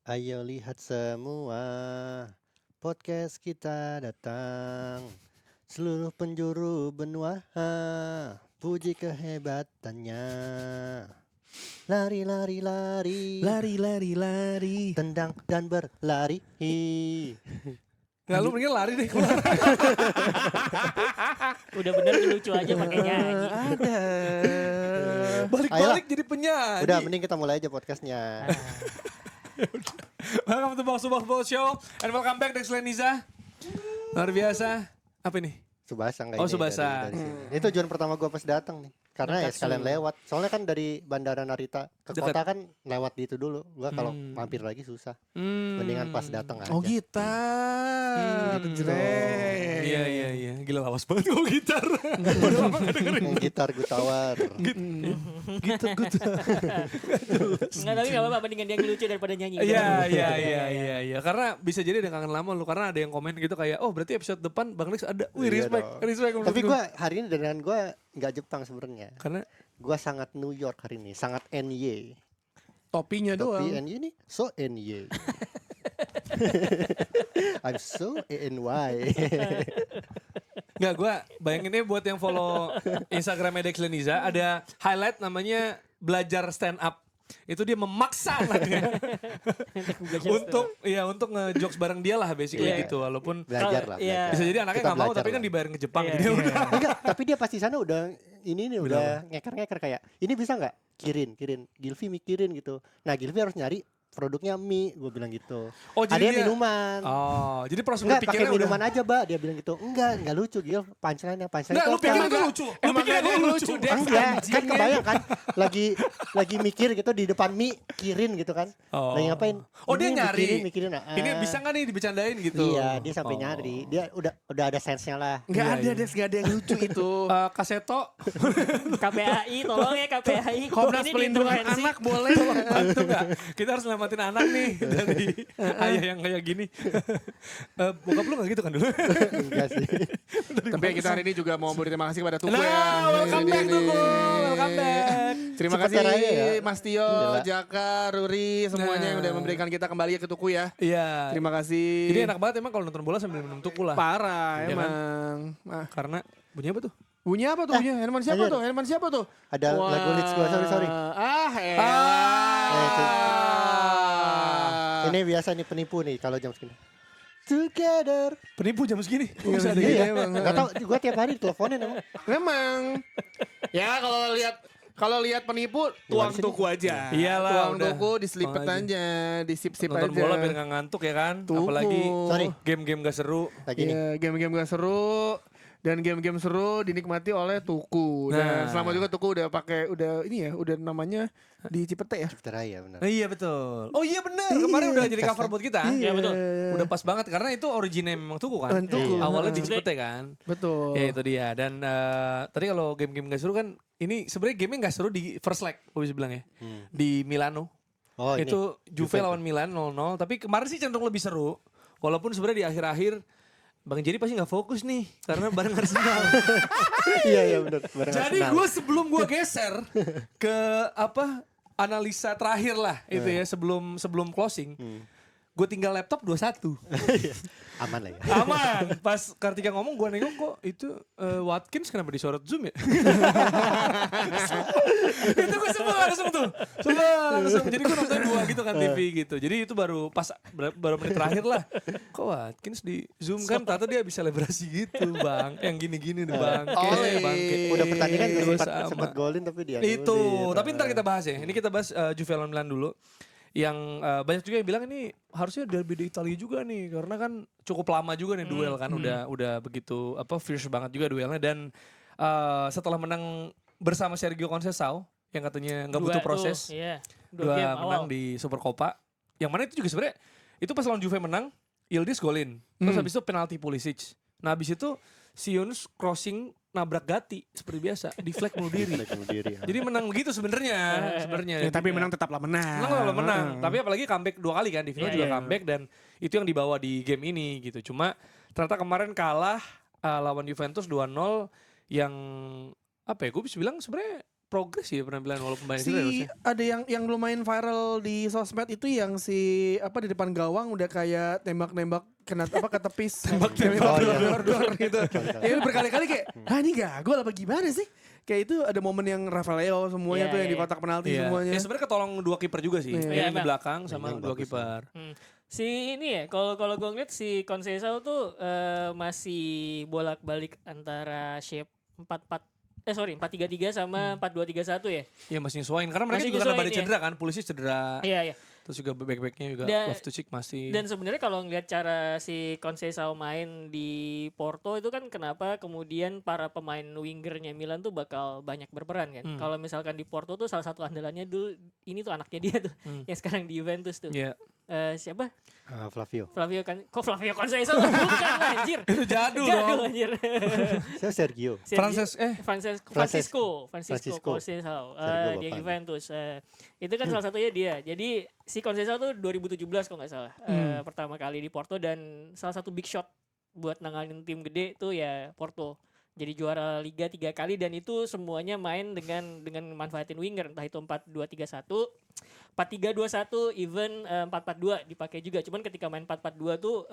Ayo lihat semua, podcast kita datang. Seluruh penjuru benua, puji kehebatannya. Lari, lari, lari, Lari, lari, lari. tendang dan berlari. Nggak, lu mendingan lari deh keluar. Udah bener lucu aja pakai nyanyi. Ada. Balik-balik jadi penyanyi. Udah, mending kita mulai aja podcastnya. Welcome to Box to Box Box Show. And welcome back Dex Leniza. Luar biasa. Apa ini? Subasa nggak Oh, ini Subasa. dari sini. Itu tujuan pertama gue pas datang nih. Karena ya sekalian lewat. Soalnya kan dari Bandara Narita ke Dekat. kota kan lewat di itu dulu. Gua kalau mampir lagi susah. Mendingan pas datang aja. Oh gitar. Gitu. Jreng. Iya. Gila lawas banget kok gitar. Udah lama gak dengerin. Yang gitar gue tawar. Gitu. Enggak, tapi gak apa-apa, mendingan dia ngelucu daripada nyanyi. Iya. Karena bisa jadi ada yang kangen lama lu. Karena ada yang komen gitu kayak, oh berarti episode depan Bang Lex ada. Wih, Iya respect. dong. Respect menurut Tapi gua. gue hari ini dengan gue nggak Jepang sebenarnya. Karena Gue sangat New York hari ini, sangat NY. Topinya doang. Tapi NY ini so NY. I'm so NY. Enggak, gue bayanginnya buat yang follow Instagramnya Dex Leniza, ada highlight namanya belajar stand up. Itu dia memaksa anaknya untuk ngejokes bareng dia lah basically Iya. gitu. Walaupun Belajar lah. Iya. belajar. bisa jadi anaknya Kita nggak mau belajar tapi kan lah. dibayarin ke Jepang. Iya, Jadi iya. udah. Enggak, tapi dia pas di sana udah ini nih udah ngeker-ngeker kayak ini bisa nggak kirin Gilvi mikirin gitu. Nah Gilvi harus nyari produknya mie, gue bilang gitu. Oh, jadi Ada dia- minuman. Oh, jadi proses Enggak, pakai berpikirnya minuman udah. aja, Mbak. Dia bilang gitu. Enggak lucu, Gil. Punchline-nya Enggak, lu itu pikir apa? itu lucu. Lu Emang pikir ada itu yang lucu. lucu, Dex, Enggak, anjing. kan kebayang kan lagi mikir gitu di depan mie kirin gitu kan. Oh. Lagi ngapain? Oh, dia Ini nyari. mikirin. Ini bisa nggak nih dibicarain gitu? Iya, dia sampai Oh. nyari. Dia udah ada sense-nya lah. Nggak Iya, ada iya. Des, nggak ada yang lucu itu. Kaseto, KPAI, tolong ya KPAI. Komnas Ini Pelindungan diintervensi. Anak boleh. bantu nggak? Kita harus selamatin anak nih dari ayah yang kayak gini. Bokap lu nggak gitu kan dulu? Enggak sih. Tapi kita hari ini juga mau berterima kasih kepada Tuku ya. Nah, welcome back Ini. Tuku, welcome back. Terima Cepet kasih raya ya. Mas Tio, Gila. Jaka, Ruri, semuanya yang Nah. udah memberikan kita kembali ke Tuku ya. Iya. Terima kasih. Jadi enak banget emang kalau nonton bola sambil minum tuku lah. Parah Iya kan? emang. Ah, Karena bunyinya apa tuh? bunyi apa tuh? Bunyi handphone siapa lanjut. tuh? Handphone siapa tuh? Ada lagu Leeds gua, sorry. Ini biasa nih penipu nih kalau jam segini. Together. Penipu jam segini. Kok bisa ada Iya, gitu? emang. Gak tau, gue tiap hari diteleponin emang. Memang. Ya kalau lihat penipu tuang sini? tuku aja. Iyalah, Tuang udah. tuku diselipet Tuang aja. aja, disip-sip aja. Nonton bola biar nggak ngantuk ya kan. Tuku. Apalagi Sorry. game-game gak seru. Lagi nih. Iya, game-game gak seru dan game-game seru dinikmati oleh Tuku. Dan Nah. selama juga Tuku udah pakai udah namanya di Cipete ya. Cipta Raya benar. Iya betul. Oh iya bener. Kemarin udah jadi cover buat kita. Iya, betul. Udah pas banget karena itu originnya memang Tuku kan. Tuku. Awalnya di Iya. Cipete kan. Betul. Ya itu dia. Dan tadi kalau game-game gak seru kan, ini sebenarnya game-nya gak seru di first leg, gue bisa bilang ya. Di Milano. Oh ini. Itu Juve lawan Milan 0-0. Tapi kemarin sih cenderung lebih seru. Walaupun sebenarnya di akhir-akhir Bang Jerry pasti gak fokus nih. Karena bareng Arsenal. Iya benar. Jadi gue sebelum gue geser ke analisa terakhir lah itu ya sebelum closing. Gue tinggal laptop 21. aman lah ya. Aman. Pas Kartika ngomong gue nengok kok itu Watkins kenapa disorot Zoom ya? Itu gue sebel langsung tuh. Jadi gue nonton 2 gitu kan TV gitu. Jadi itu baru menit terakhir lah. Kok Watkins di Zoom kan ternyata dia habis selebrasi gitu bang. Yang gini-gini nih bang. Bangke. Udah pertandingan juga Dua sempat sama. golin tapi dia. Itu, tapi ntar kita bahas ya. Ini kita bahas Juve lawan Milan dulu. Yang banyak juga yang bilang ini harusnya derby di Italia juga nih karena kan cukup lama juga nih duel kan udah begitu fierce banget juga duelnya dan setelah menang bersama Sergio Conceição yang katanya nggak butuh proses Iya. dua game menang awal. di Supercopa yang mana itu juga sebenarnya itu pas lawan Juve menang Yildiz golin terus habis itu penalti Pulisic nah habis itu Sionis crossing nabrak Gatti seperti biasa di flag bunuh diri. Jadi menang begitu sebenarnya. Ya, tapi menang tetaplah menang. Menang. Tapi apalagi comeback 2 kali kan di final Iya, juga iya. comeback dan itu yang dibawa di game ini gitu. Cuma ternyata kemarin kalah lawan Juventus 2-0 yang gue bisa bilang sebenarnya progres ya penampilan walaupun banyak Si cedera harusnya. ada yang lumayan viral di sosmed itu yang si di depan gawang udah kayak nembak-nembak kena ke tepis Oh, iya. dor gitu. Betul. Ya udah berkali-kali kayak ini gol apa gimana sih? Kayak itu ada momen yang Rafael semuanya Iya, tuh yang di iya. kotak penalti Iya. semuanya. Ya sebenarnya ketolong dua kiper juga sih. Iya, Yang di emang. belakang sama Memang dua bagus, kiper. Si ini ya, kalau gue ngeliat si Conceição tuh masih bolak-balik antara shape 4-3-3 sama 4-2-3-1 ya. Iya masih nyesuaiin karena mereka Masih juga karena nyesuaiin, badai iya. cedera kan, polisi cedera. Iya, iya. Terus juga back-backnya juga Dan- Loftus-Cheek masih. Dan sebenarnya kalau ngeliat cara si Conceição main di Porto itu kan kenapa kemudian para pemain wingernya Milan tuh bakal banyak berperan kan. Kalau misalkan di Porto tuh salah satu andalannya dulu ini tuh anaknya dia tuh yang sekarang di Juventus tuh. Iya. Siapa? Flavio. Flavio kan. Kok Flavio Conceição? Bukan anjir. Itu jadul Jadul dong. anjir. Saya Sergio. Francisco Francisco. Conceição Sergio dia Bapaknya. Juventus. Itu kan salah satunya dia. Jadi si Conceição tuh 2017 kalau nggak salah pertama kali di Porto dan salah satu big shot buat nanganin tim gede tuh ya Porto. Jadi juara Liga 3 kali dan itu semuanya main dengan manfaatin winger entah itu 4-2-3-1, 4-3-2-1, even 4-4-2 dipakai juga. Cuman ketika main 4-4-2 tuh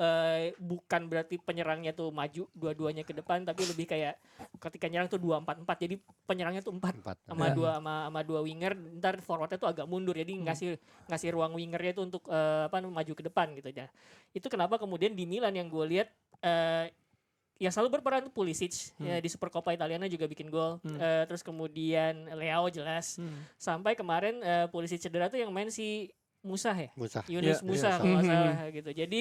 bukan berarti penyerangnya tuh maju dua-duanya ke depan tapi lebih kayak ketika nyerang tuh 2-4-4. Jadi penyerangnya tuh 4 Empat. sama dua winger, ntar forwardnya tuh agak mundur jadi ngasih ruang wingernya itu untuk maju ke depan gitu ya. Itu kenapa kemudian di Milan yang gue lihat yang selalu berperan tuh Pulisic ya, di Supercoppa Italiana juga bikin gol. Terus kemudian Leao jelas. Sampai kemarin Pulisic cedera tuh yang main si Musa ya. Musa. Yunus Iya, Musa iya, kalau nggak salah gitu. Jadi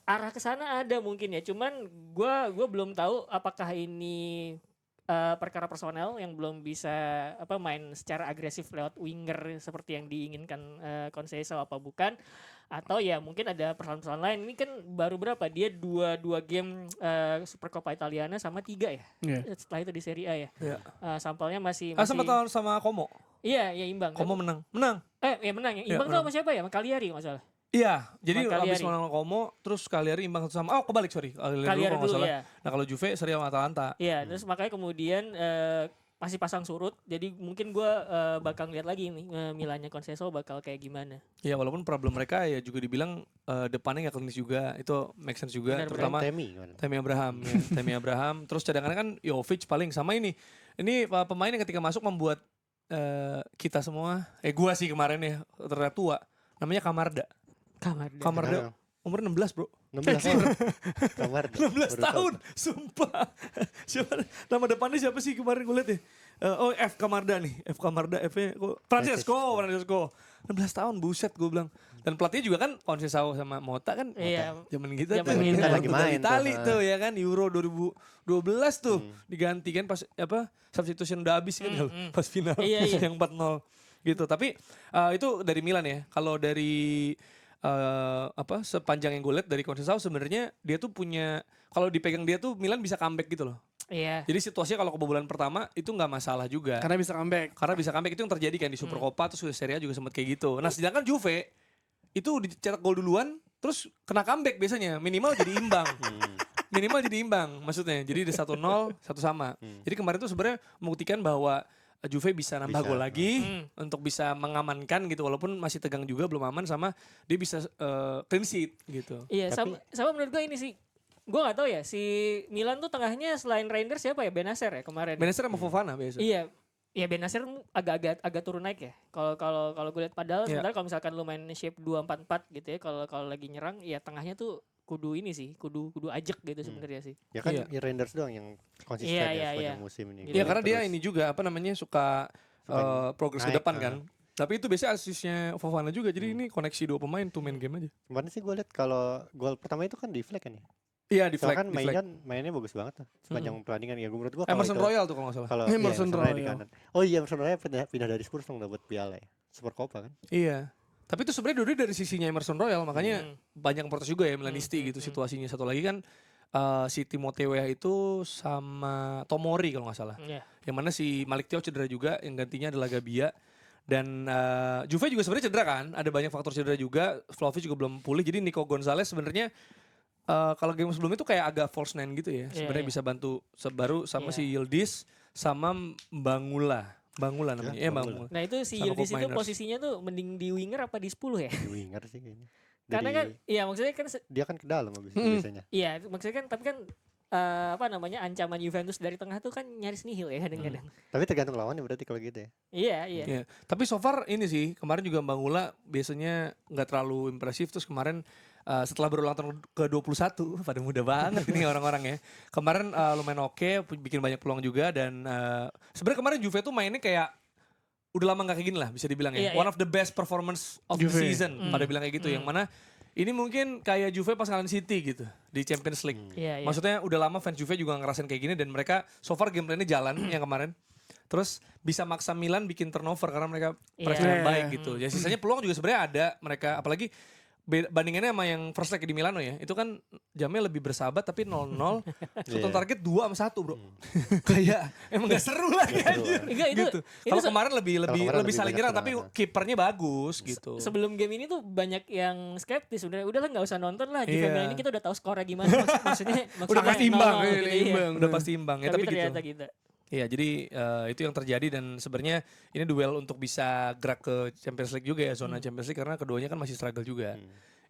arah ke sana ada mungkin ya. Cuman gua belum tahu apakah ini perkara personel yang belum bisa main secara agresif lewat winger seperti yang diinginkan Conceição apa bukan, atau ya mungkin ada persoalan-persoalan lain. Ini kan baru berapa dia dua game Supercoppa Italiana sama 3 ya. Iya. Setelah itu di Serie A ya. Iya. Sampelnya masih Sempat tahun sama Como. iya ya imbang. Como menang. Menang. Ya menang ya. Imbang tuh sama siapa ya? Sama Cagliari kalau nggak salah. Iya, jadi Sama abis Cagliari. menang Como, terus Cagliari imbang satu sama. Kebalik sorry. Cagliari kalau nggak dulu salah. ya. Nah kalau Juve seri sama Atalanta. Iya, terus makanya kemudian masih pasang surut. Jadi mungkin gue bakal lihat lagi nih Milannya Conceição bakal kayak gimana. Iya walaupun problem mereka ya juga dibilang depannya nggak klinis juga. Itu make sense juga. Benar, Terutama Temi gimana? Temi Abraham. Ya. Temi Abraham. Terus cadangannya kan Jovic paling sama ini. Ini pemain yang ketika masuk membuat kita semua, gua sih kemarin ya ternyata tua. Namanya Kamarda. Kamarda umur 16 bro. 16 tahun. Kamar. 16 tahun, sumpah. Siapa nama depannya siapa sih kemarin gue liat ya? F Kamarda nih, F Kamarda, F-nya Francesco. 16 tahun, buset gue bilang. Dan pelatihnya juga kan Conceição sama Mota kan. Iya. Zaman kita Zaman tuh. kita Waktu lagi dari main Itali tuh. tuh ya kan, Euro 2012 tuh. Diganti kan pas substitution udah habis kan pas final Iya, iya. yang 4-0 gitu. Tapi itu dari Milan ya. Kalau dari sepanjang yang gue lihat dari Conceição sebenarnya dia tuh punya, kalau dipegang dia tuh Milan bisa comeback gitu loh. Iya. Jadi situasinya kalau kebobolan pertama itu nggak masalah juga. Karena bisa comeback. Karena bisa comeback itu yang terjadi kan di Supercoppa terus Serie A juga sempat kayak gitu. Nah sedangkan Juve itu dicetak gol duluan terus kena comeback biasanya minimal jadi imbang. Minimal jadi imbang maksudnya. Jadi ada 1-0 satu sama. Jadi kemarin tuh sebenarnya membuktikan bahwa Juve bisa nambah Bisa. gol lagi untuk bisa mengamankan gitu walaupun masih tegang juga belum aman sama dia bisa clean sheet gitu. Iya, Tapi- sama menurut gue ini sih. Gue gak tahu ya, si Milan tuh tengahnya selain Reinders siapa ya? Benacer ya kemarin. Benacer sama Fofana biasa. Iya. Iya Benacer agak turun naik ya. Kalau gue lihat padahal Iya. sebenarnya kalau misalkan lu main shape 2-4-4 gitu ya, kalau lagi nyerang ya tengahnya tuh kudu ini sih, kudu ajak gitu sebenarnya sih. Ya kan Iya. Renders doang yang konsisten Iya, ya iya, sepanjang iya. musim ini. Iya Gua karena dia terus ini juga suka progres ke naik, depan kan. Tapi itu biasanya asisnya Fofana juga. Jadi ini koneksi dua pemain tuh main game aja. Kemarin sih gue liat kalau gol pertama itu kan di flag kan ya. Iya di Soalnya flag. kan mainnya bagus banget tuh. Sepanjang pertandingan ya menurut gue Emerson Royal tuh kalau nggak salah. Kalau Emerson Royal di Royal. kanan. Oh iya Emerson Royal pindah dari Spurs dong dapat piala ya. Supercoppa kan. Iya. Tapi itu sebenarnya dulu dari sisinya Emerson Royal makanya banyak yang protes juga ya Milanisti gitu situasinya. Satu lagi kan si Timothée Weah itu sama Tomori kalau nggak salah. Iya. Yang mana si Malik Thiaw cedera juga, yang gantinya adalah Gabia. Dan Juve juga sebenarnya cedera kan, ada banyak faktor cedera juga. Vlahovic juga belum pulih, jadi Nico Gonzalez sebenarnya kalau game sebelumnya itu kayak agak false nine gitu ya. Iya, Sebenarnya iya. bisa bantu baru sama Iya. si Yildiz sama Mbangula. Bangula namanya. Ya, Bangula. Bangula. Nah itu si Sama Yildiz Koop itu Miners. posisinya tuh mending di winger apa di 10 ya? Di winger sih kayaknya. Karena kan, iya maksudnya kan, Dia kan ke dalam habis itu Mm-mm. biasanya. iya maksudnya kan, tapi kan apa namanya ancaman Juventus dari tengah tuh kan nyaris nihil ya kadang-kadang. Tapi tergantung lawannya berarti kalau gitu ya. Iya, iya. Iya. Tapi so far ini sih kemarin juga Bangula biasanya nggak terlalu impresif, terus kemarin setelah berulang tahun ke-21 pada muda banget ini orang-orang ya. Kemarin lumayan oke, bikin banyak peluang juga dan sebenarnya kemarin Juve tuh mainnya kayak udah lama nggak kayak gini lah bisa dibilang ya. Iya, One iya. of the best performance of the Juve. season pada bilang kayak gitu. Yang mana ini mungkin kayak Juve pas ngalahin City gitu di Champions League. Iya, iya. Maksudnya udah lama fans Juve juga ngerasain kayak gini dan mereka so far game plan-nya jalan yang kemarin. Terus bisa maksa Milan bikin turnover karena mereka press Iya. dengan baik gitu. Ya sisanya peluang juga sebenarnya ada mereka apalagi bandingannya sama yang first leg di Milano ya. Itu kan jamnya lebih bersahabat tapi 0-0. Shot on Iya. target 2 sama 1, Bro. Kayak emang gak seru lagi Nggak seru, anjir. Enggak, itu Gitu. itu Kalau se- kemarin lebih kemarin lebih saling banyak nyerang tapi serangan. kipernya bagus gitu. sebelum game ini tuh banyak yang skeptis sebenarnya. Udahlah nggak usah nonton lah. Juve Iya. Milan ini kita udah tahu skornya gimana. Maksudnya Udah pasti imbang, 0-0 gitu, iya. imbang. Udah pasti imbang ya Tapi tapi gitu. ternyata kita. Iya, jadi itu yang terjadi dan sebenarnya ini duel untuk bisa gerak ke Champions League juga ya, zona Champions League karena keduanya kan masih struggle juga.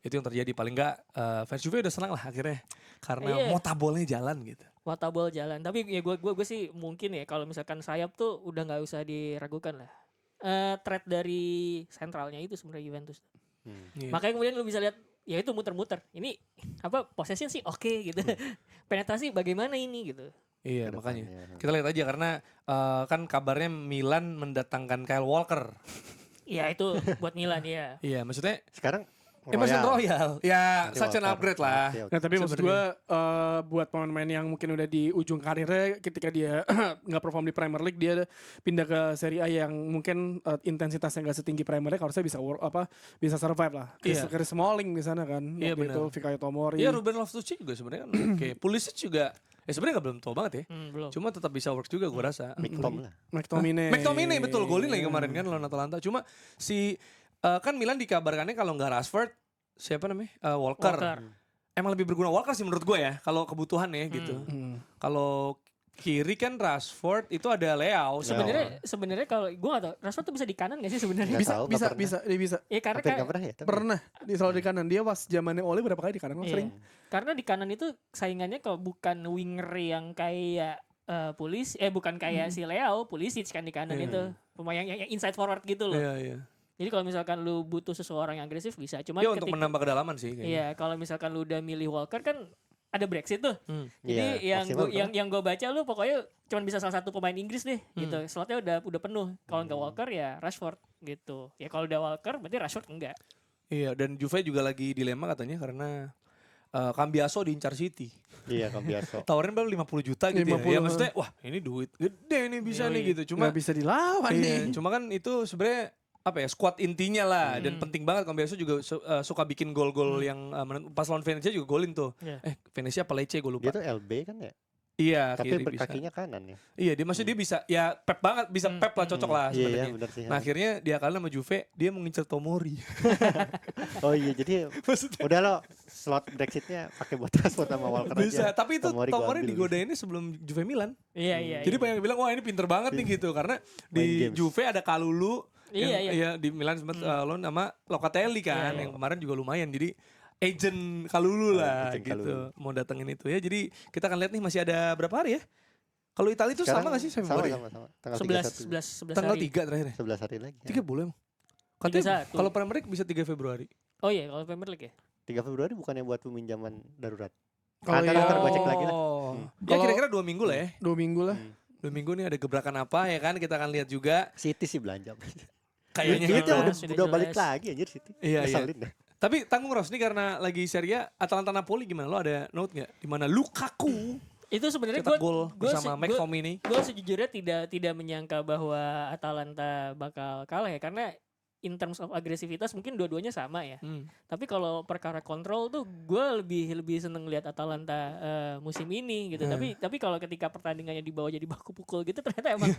Itu yang terjadi paling enggak fans Juve udah senang lah akhirnya karena Iya. motabolnya jalan gitu. Watabol jalan. Tapi ya gue sih mungkin ya kalau misalkan sayap tuh udah nggak usah diragukan lah. Threat dari sentralnya itu sebenarnya Juventus. Iya. Makanya kemudian lu bisa lihat ya itu muter-muter. Ini apa possession sih oke gitu. Penetrasi bagaimana ini gitu. Iya, Ke makanya. depannya. Kita lihat aja karena kan kabarnya Milan mendatangkan Kyle Walker. Iya itu buat Milan ya. Iya, maksudnya Sekarang Emerson Royal. Ya, Nanti such an Walker. upgrade lah. Oke, oke. Nah tapi maksud Sebenarnya. gue buat pemain-pemain yang mungkin udah di ujung karirnya ketika dia nggak perform di Premier League dia pindah ke Serie A yang mungkin intensitasnya nggak setinggi Premier League harusnya bisa bisa survive lah. Iya. Chris Smalling di sana kan. Iya, Waktu itu benar. Fikayo Tomori. Iya, Ruben Loftus-Cheek juga sebenarnya kan oke. Pulisic juga ya sebenarnya belum tua banget ya. Belum. Cuma tetap bisa work juga gue rasa. McTom lah. McTominay. McTominay betul golin lagi kemarin kan lawan Atalanta. Cuma si kan Milan dikabarkannya kalau nggak Rashford siapa namanya Walker. Walker. Emang lebih berguna Walker sih menurut gue ya kalau kebutuhan ya gitu. Kalau kiri kan Rashford itu ada Leao. Sebenarnya kalau gue nggak tahu Rashford tuh bisa di kanan nggak sih sebenarnya? Nggak Bisa tahu, bisa nggak pernah. bisa dia bisa. Ya karena Hampir kan nggak pernah ya. Tapi Pernah di selalu di kanan dia pas zamannya Ole berapa kali di kanan Iya. sering. Karena di kanan itu saingannya kalau bukan winger yang kayak bukan kayak si Leao, Pulisic kan di kanan Iya. itu. Pemain yang inside forward gitu loh. Iya, iya. Jadi kalau misalkan lu butuh seseorang yang agresif bisa. Cuma Dia untuk menambah kedalaman sih kayaknya. Iya, kalau misalkan lu udah milih Walker kan ada Brexit tuh. Jadi Iya, maksimal berapa? yang gue baca lu pokoknya cuma bisa salah satu pemain Inggris deh gitu. Slotnya udah penuh. Kalau nggak Walker ya Rashford gitu. Ya kalau udah Walker berarti Rashford enggak. Iya, dan Juve juga lagi dilema katanya karena Cambiaso diincar City. Iya kan biasa. Tawarin baru 50 juta gitu 50. ya. Ya maksudnya wah ini duit gede nih bisa Iya, nih iya. gitu. Cuma Nggak bisa dilawan iya, nih. cuma kan itu sebenarnya apa ya squad intinya lah dan penting banget Cambiaso juga suka bikin gol-gol yang pas lawan Venezia juga golin tuh. Iya. Venezia apa Lecce gue lupa. Dia tuh LB kan ya. Iya, Tapi kiri bisa. kakinya kanan ya. Iya, dia maksudnya dia bisa ya pep banget, bisa pep lah cocok lah Iya sebenarnya. iya benar sih. Nah, akhirnya dia kalah sama Juve, dia mengincar Tomori. Oh iya jadi udah lo slot Brexitnya pakai buat transport sama Walker Bisa, aja. tapi itu Tomori gua Tomori ambil. digodainnya sebelum Juve Milan. Iya, iya. Jadi iya. banyak yang bilang wah ini pinter banget nih gitu karena Main di games. Juve ada Kalulu Iya, yang, iya. di Milan sempat loan sama Locatelli kan Iya, iya. yang kemarin juga lumayan jadi agent Kalulu lah agent gitu Kalulu. mau datengin itu ya jadi kita akan lihat nih masih ada berapa hari ya kalau Italia itu sama gak sih Februari Sama. Tanggal 11 11 tanggal hari. 3 terakhir ya 11 hari lagi. 3 boleh emang katanya 31. kalau Premier League bisa 3 Februari Oh iya, kalau Premier League ya. 3 Februari bukannya buat peminjaman darurat. Kalau Ntar- yang- ntar gua cek lagi lah. Oh. Ya Kalau- kira-kira 2 minggu lah ya 2 minggu lah. 2 minggu nih ada gebrakan apa ya kan kita akan lihat juga City sih belanja. kayaknya Duitnya gitu. udah, Sudah udah balik jelas. lagi anjir City. Iya, iya. Ngeselin dah. Tapi tanggung Ros nih karena lagi Serie A Atalanta Napoli gimana? Lo ada note nggak? Di mana Lukaku Itu sebenarnya cetak gol bersama McTominay. gue sejujurnya tidak menyangka bahwa Atalanta bakal kalah ya karena in terms of agresivitas mungkin dua-duanya sama ya. Tapi kalau perkara kontrol tuh gue lebih seneng lihat Atalanta musim ini gitu. Tapi kalau ketika pertandingannya dibawa jadi baku pukul gitu ternyata emang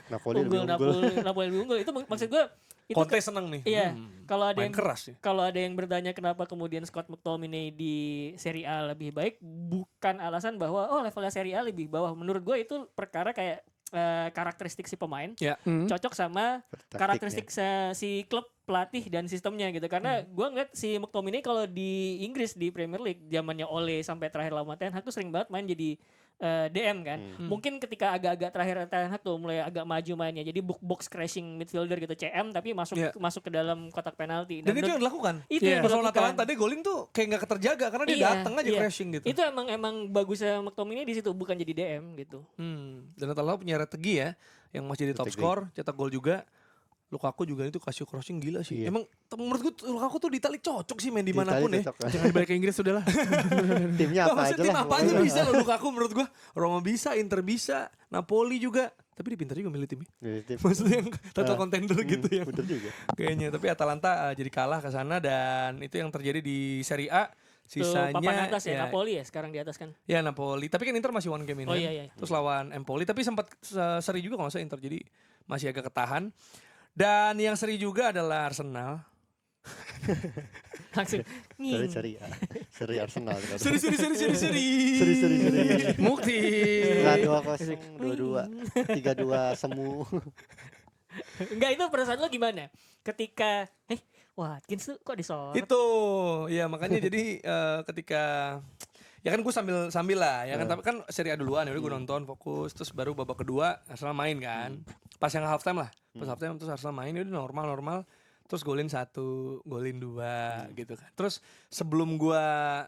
Napoli lebih unggul unggul. Napoli lebih unggul. Itu maksud gue itu Conte seneng nih. iya. Kalau ada Main yang keras ya. kalau ada yang bertanya kenapa kemudian Scott McTominay di Serie A lebih baik, bukan alasan bahwa oh levelnya Serie A lebih bawah. Menurut gue itu perkara kayak karakteristik si pemain Ya. cocok sama Taktiknya. karakteristik si klub, pelatih dan sistemnya gitu. Karena gua ngeliat si McTominay kalau di Inggris di Premier League zamannya Ole sampai terakhir lama Ten Hag tuh sering banget main jadi DM kan. Mungkin ketika agak-agak terakhir Ten Hag tuh mulai agak maju mainnya. Jadi box crashing midfielder gitu CM tapi masuk ke dalam kotak penalti. Dan itu yang dilakukan. Itu yang Pas lawan dilakukan. Atalanta dia golin tuh kayak nggak keterjaga karena dia Iya, datang aja iya. crashing gitu. Itu emang bagusnya McTominay di situ, bukan jadi DM gitu. Dan Atalanta punya strategi ya, yang masih jadi top Strategi. skor, cetak gol juga. Lukaku juga itu kasih crossing gila sih. Iya. Emang menurut gue Lukaku tuh di Itali cocok sih main Di dimanapun Italia ya. cocok. Jangan balik ke Inggris sudah lah. Timnya Nggak, apa maksudnya aja tim lah. apa aja bisa loh Lukaku menurut gue. Roma bisa, Inter bisa, Napoli juga. Tapi dia pintar juga milih timnya. Maksudnya yang total contender gitu ya. Betul juga. Kayaknya. Tapi Atalanta jadi kalah ke sana dan itu yang terjadi di Serie A. Tuh Sisanya papan atas ya, Napoli ya sekarang di atas kan. Ya Napoli. Tapi kan Inter masih one game ini. Oh kan. iya, iya. Terus lawan Empoli. Tapi sempat seri juga kalau nggak salah Inter. Jadi masih agak ketahan. Dan yang seri juga adalah Arsenal. Langsung nging. Seri Arsenal. Seri. Seri. Mukti. Enggak 2-0, 2-2, 3-2 semu. Enggak, itu perasaan lo gimana? Ketika Watkins tuh kok disorot? Itu. Ya makanya jadi ketika ya kan gue sambil lah ya kan, tapi kan seri A duluan ya udah gue nonton fokus terus baru babak kedua Arsenal main kan. Pas yang halftime lah. Pas halftime terus Arsenal main udah normal. Terus golin 1, golin 2 gitu kan. Terus sebelum gua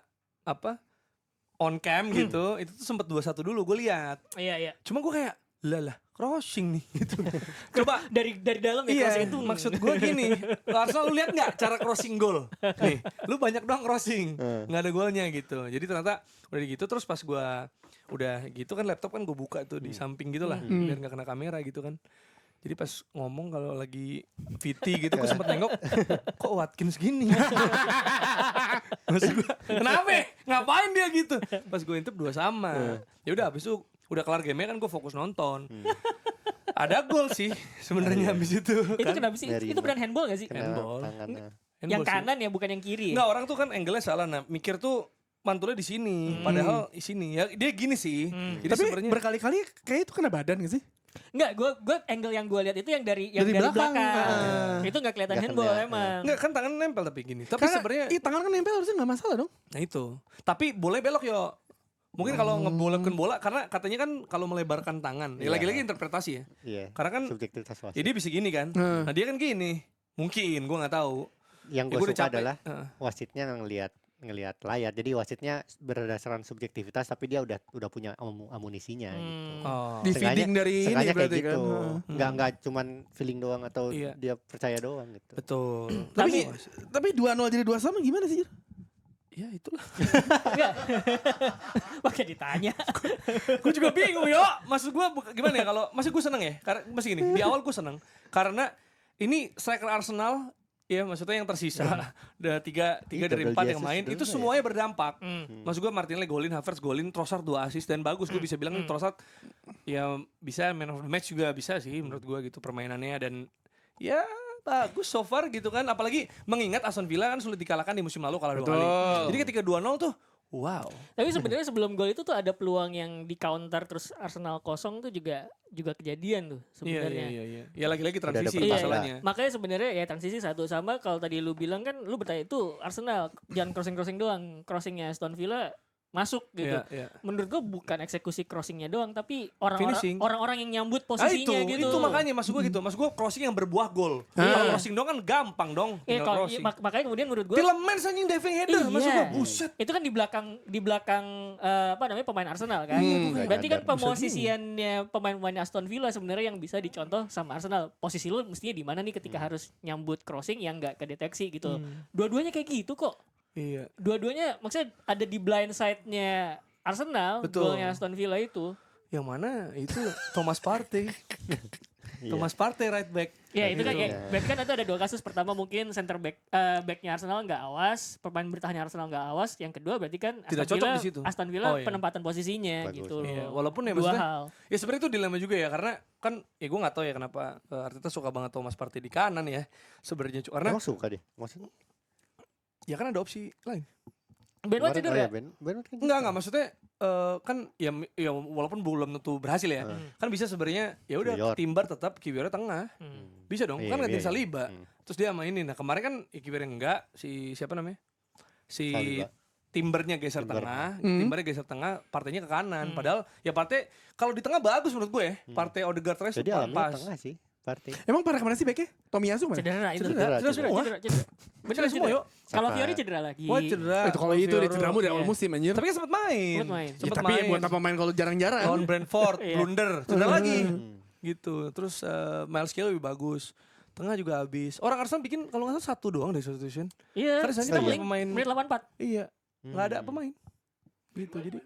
on cam gitu, itu tuh sempet 2-1 dulu gue lihat. Iya. Cuma gue kayak lah crossing nih gitu. Coba Dari dalam ya iya, crossing itu. maksud gue gini, Arsenal lu lihat nggak cara crossing gol? Nih, lu banyak doang crossing, nggak ada golnya gitu. Jadi ternyata udah gitu terus pas gue udah gitu kan laptop kan gue buka tuh di samping gitu lah, biar nggak kena kamera gitu kan. Jadi pas ngomong kalau lagi VT gitu gue sempet nengok, kok Watkins gini? Maksud gue, kenapa? Ngapain dia gitu? Pas gue intip 2 sama. Ya udah habis itu udah kelar game kan gue fokus nonton. Ada gol sih sebenarnya habis itu. Itu Kan? kenapa sih? Merino. Itu beneran handball gak sih? Kena Handball. tangannya. Handball Yang sih. kanan ya, bukan yang kiri ya? Enggak, orang tuh kan angle-nya salah. Nah, mikir tuh mantulnya di sini, padahal di sini. Ya dia gini sih. Jadi Tapi sebenarnya berkali-kali kayak itu kena badan gak sih? Enggak, gue angle yang gue lihat itu yang dari Dari belakang. belakang. Itu gak kelihatan Nggak handball kena, emang. enggak kan tangan nempel tapi gini. Tapi Karena sebenarnya tangan kan nempel harusnya gak masalah dong. nah itu. Tapi boleh belok yo. Mungkin kalau ngebolekin bola karena katanya kan kalau melebarkan tangan. Ya Iya. lagi-lagi interpretasi ya. Iya. Karena kan Subjektivitas wasit. ya dia bisa gini kan. Nah, dia kan gini. Mungkin gua nggak tahu. Yang Ya, gue gua udah suka capek. adalah wasitnya ngelihat layar. Jadi wasitnya berdasarkan subjektivitas tapi dia udah punya amunisinya gitu. Oh. Di feeding dari ini Sengaja kayak berarti gitu. kan. Nggak cuman feeling doang atau Iya. dia percaya doang gitu. Betul. Tapi 2-0 jadi 2 sama gimana sih? Ya itulah. Pakai ditanya. Gue juga bingung yo. Maksud gue gimana ya kalau masih gue seneng ya. Karena masih gini. Di awal gue seneng karena ini striker Arsenal ya maksudnya yang tersisa ada tiga dari Gabriel 4 yang Jesus main dulu itu ya? semuanya berdampak. Maksud gue Martinelli golin, Havertz golin, Trossard 2 assist dan bagus. Gue bisa bilang Trossard ya bisa man of the match juga bisa sih menurut gue gitu permainannya dan ya bagus so far gitu kan. Apalagi mengingat Aston Villa kan sulit dikalahkan di musim lalu kalah 2 kali. Jadi ketika 2-0 tuh wow. Tapi sebenarnya sebelum gol itu tuh ada peluang yang di counter terus Arsenal kosong tuh juga kejadian tuh sebenarnya. Iya. Ya lagi-lagi Udah ada transisi pertanda. masalahnya. Makanya sebenarnya ya transisi satu sama kalau tadi lu bilang kan lu bertanya itu Arsenal jangan crossing doang, crossingnya Aston Villa masuk gitu. Iya. Menurut gua bukan eksekusi crossingnya doang tapi Finishing. orang-orang yang nyambut Ah, posisinya gitu. itu makanya maksud gue gitu. Maksud gue crossing yang berbuah gol. Kalau crossing doang kan gampang dong. Ya, Tinggal kalau, crossing. makanya kemudian menurut gua Tielemans anjing diving header. Maksud gue buset. Itu kan di belakang apa namanya pemain Arsenal kan. Berarti kan pemosisiannya pemain-pemain Aston Villa sebenarnya yang bisa dicontoh sama Arsenal. Posisi lu mestinya di mana nih ketika harus nyambut crossing yang enggak kedeteksi gitu. Dua-duanya kayak gitu kok. Iya. Dua-duanya maksudnya ada di blind side-nya Arsenal, Betul. golnya Aston Villa itu. Yang mana itu Thomas Partey. Iya. Thomas Partey right back. Ya itu kan Gitu. ya, berarti kan itu ada 2 kasus. Pertama mungkin center backnya Arsenal nggak awas, pemain bertahannya Arsenal nggak awas. Yang kedua berarti kan Tidak cocok di situ. Aston Villa Oh, iya. penempatan posisinya Bagus. gitu loh. Iya, walaupun ya 2 maksudnya hal. ya sebenarnya itu dilema juga ya karena kan ya gue nggak tahu ya kenapa Arteta suka banget Thomas Partey di kanan ya sebenarnya karena Emang suka deh. Maksudnya ya kan ada opsi lain. Ben White kemarin- cedera. Ben White kan Enggak maksudnya kan ya walaupun belum tentu berhasil ya. Kan bisa sebenarnya ya udah Kiwior. Timber tetap Kiwior tengah. Bisa dong. Iya, Kan gantiin iya, iya. Saliba. Terus dia mainin. Nah, kemarin kan ya Kiwior enggak, si siapa namanya? Si Saliba. Timbernya geser Timber. tengah, Timbernya geser tengah, partainya ke kanan. Padahal ya partai kalau di tengah bagus menurut gue. Partai Odegaard Rice Jadi tuh alaminya pas. tengah sih partai. Emang pada kemana sih backnya? Tomiyasu mana? Cedera itu. Cedera semua. Bener semua, yuk. Kalau Saka. Fiori cedera lagi. Wah, cedera. Itu kalau itu dia cedera dari awal Iya. musim anjir. Tapi kan sempat main. Sempet main. Ya, Sempet tapi main. buat apa main kalau jarang-jarang? Lawan Brentford, Iya. blunder, cedera lagi. Gitu. Terus Miles Kelly lebih bagus. Tengah juga habis. Orang Arsenal bikin kalau nggak salah 1 doang deh substitution. Iya. Karena saya Sterling, pemain- menit 84. Iya. Nggak ada pemain. Gitu jadi.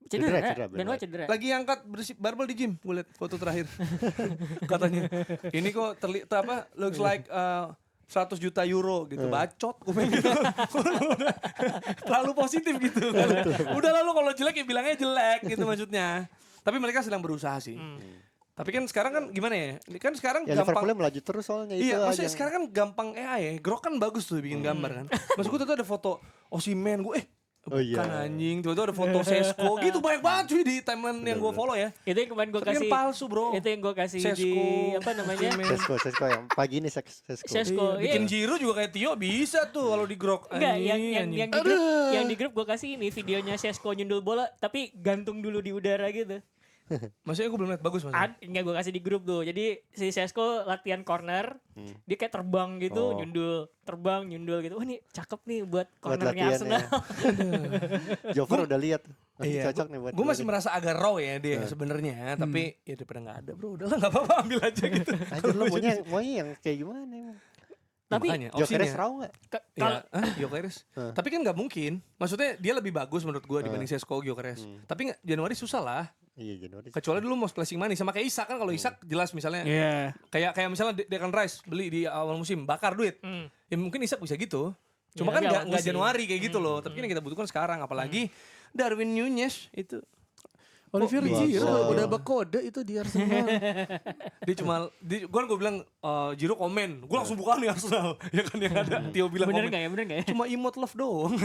Cedera, Cedera. Ben Ben White White. cedera. Lagi angkat barbel di gym. Gue liat foto terakhir. Katanya. Ini kok looks like 100 juta euro gitu. Bacot. Gue pengen gitu. Terlalu positif gitu. Udah lalu kalau jelek ya bilangnya jelek gitu maksudnya. Tapi mereka sedang berusaha sih. Tapi kan sekarang kan gimana ya? Ini kan sekarang Ya gampang. Liverpoolnya melaju terus soalnya itu Iya, aja. maksudnya sekarang kan gampang AI ya. Grok kan bagus tuh bikin gambar kan. Maksud gue tuh ada foto Osimhen, gue Oh iya. bukan anjing. Tuh ada foto Sesko gitu banyak banget cuy di timeline yang gue follow ya. Itu yang kemarin gue Tapi kan kasih. palsu bro. Itu yang gue kasih di Sesko, apa namanya? Osimhen. Sesko yang pagi ini Sesko. Sesko. Iya, bikin Iya. Jiro juga kayak Tio bisa tuh kalau di Grok. Enggak, Anjing, yang di grup gue kasih ini videonya Sesko nyundul bola tapi gantung dulu di udara gitu. Maksudnya gue belum lihat bagus maksudnya. Enggak gue kasih di grup tuh. Jadi si Sesko latihan corner, dia kayak terbang gitu, Oh. nyundul gitu. Wah, ini cakep nih buat Buat cornernya latihan Arsenal. Jover udah lihat. Masih Iya, cocok nih buat. gue masih merasa agak raw ya dia sebenarnya, tapi ya daripada nggak ada bro, udahlah nggak apa-apa ambil aja gitu. Anjir lu maunya yang kayak gimana emang? Tapi Makanya, Jokeres opsinya. raw enggak? kalau Gyökeres. Tapi kan nggak mungkin. Maksudnya dia lebih bagus menurut gue dibanding Sesko Gyökeres. Tapi Januari susah lah. Iya Januari. Kecuali dulu mau splashing money sama kayak Isak kan kalau Isak jelas misalnya Iya. kayak misalnya Declan Rice beli di awal musim bakar duit. Ya mungkin Isak bisa gitu. Cuma Ya, kan tapi awal nggak musim. Januari kayak gitu loh. Tapi kan yang kita butuhkan sekarang apalagi Darwin Nunez itu Olivier Bagus. Giroud udah berkode itu di Arsenal. dia cuma gue bilang Jiro komen, gue langsung buka nih Arsenal. Ya kan yang ada Tio bilang bener komen. nggak ya? Bener nggak ya? Cuma emote love doang.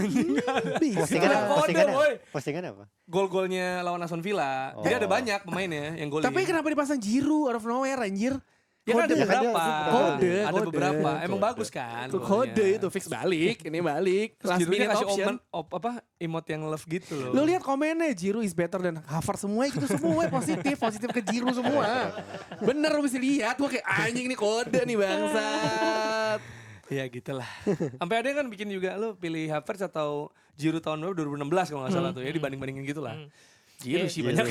Postingan Ada apa? kode, Postingan apa? boy. Postingan apa? Gol-golnya lawan Aston Villa. Jadi ada banyak pemainnya yang golin. Tapi kenapa dipasang Giroud out of nowhere anjir? Ya kan ada Kode. beberapa. Kode, Ada kode. beberapa. Emang Kode. bagus kan. Tuh kode itu fix balik, ini balik. Terus Last Giroudnya minute kasih option. emote yang love gitu loh. Lu lihat komennya Giroud is better dan Havertz semua gitu semua positif ke Giroud semua. Bener lu mesti lihat gua kayak anjing nih kode nih bangsat. Ya gitulah. Sampai ada yang kan bikin juga lu pilih Havertz atau Giroud tahun baru 2016 kalau nggak salah tuh ya dibanding-bandingin gitu lah. Giroud sih banyak.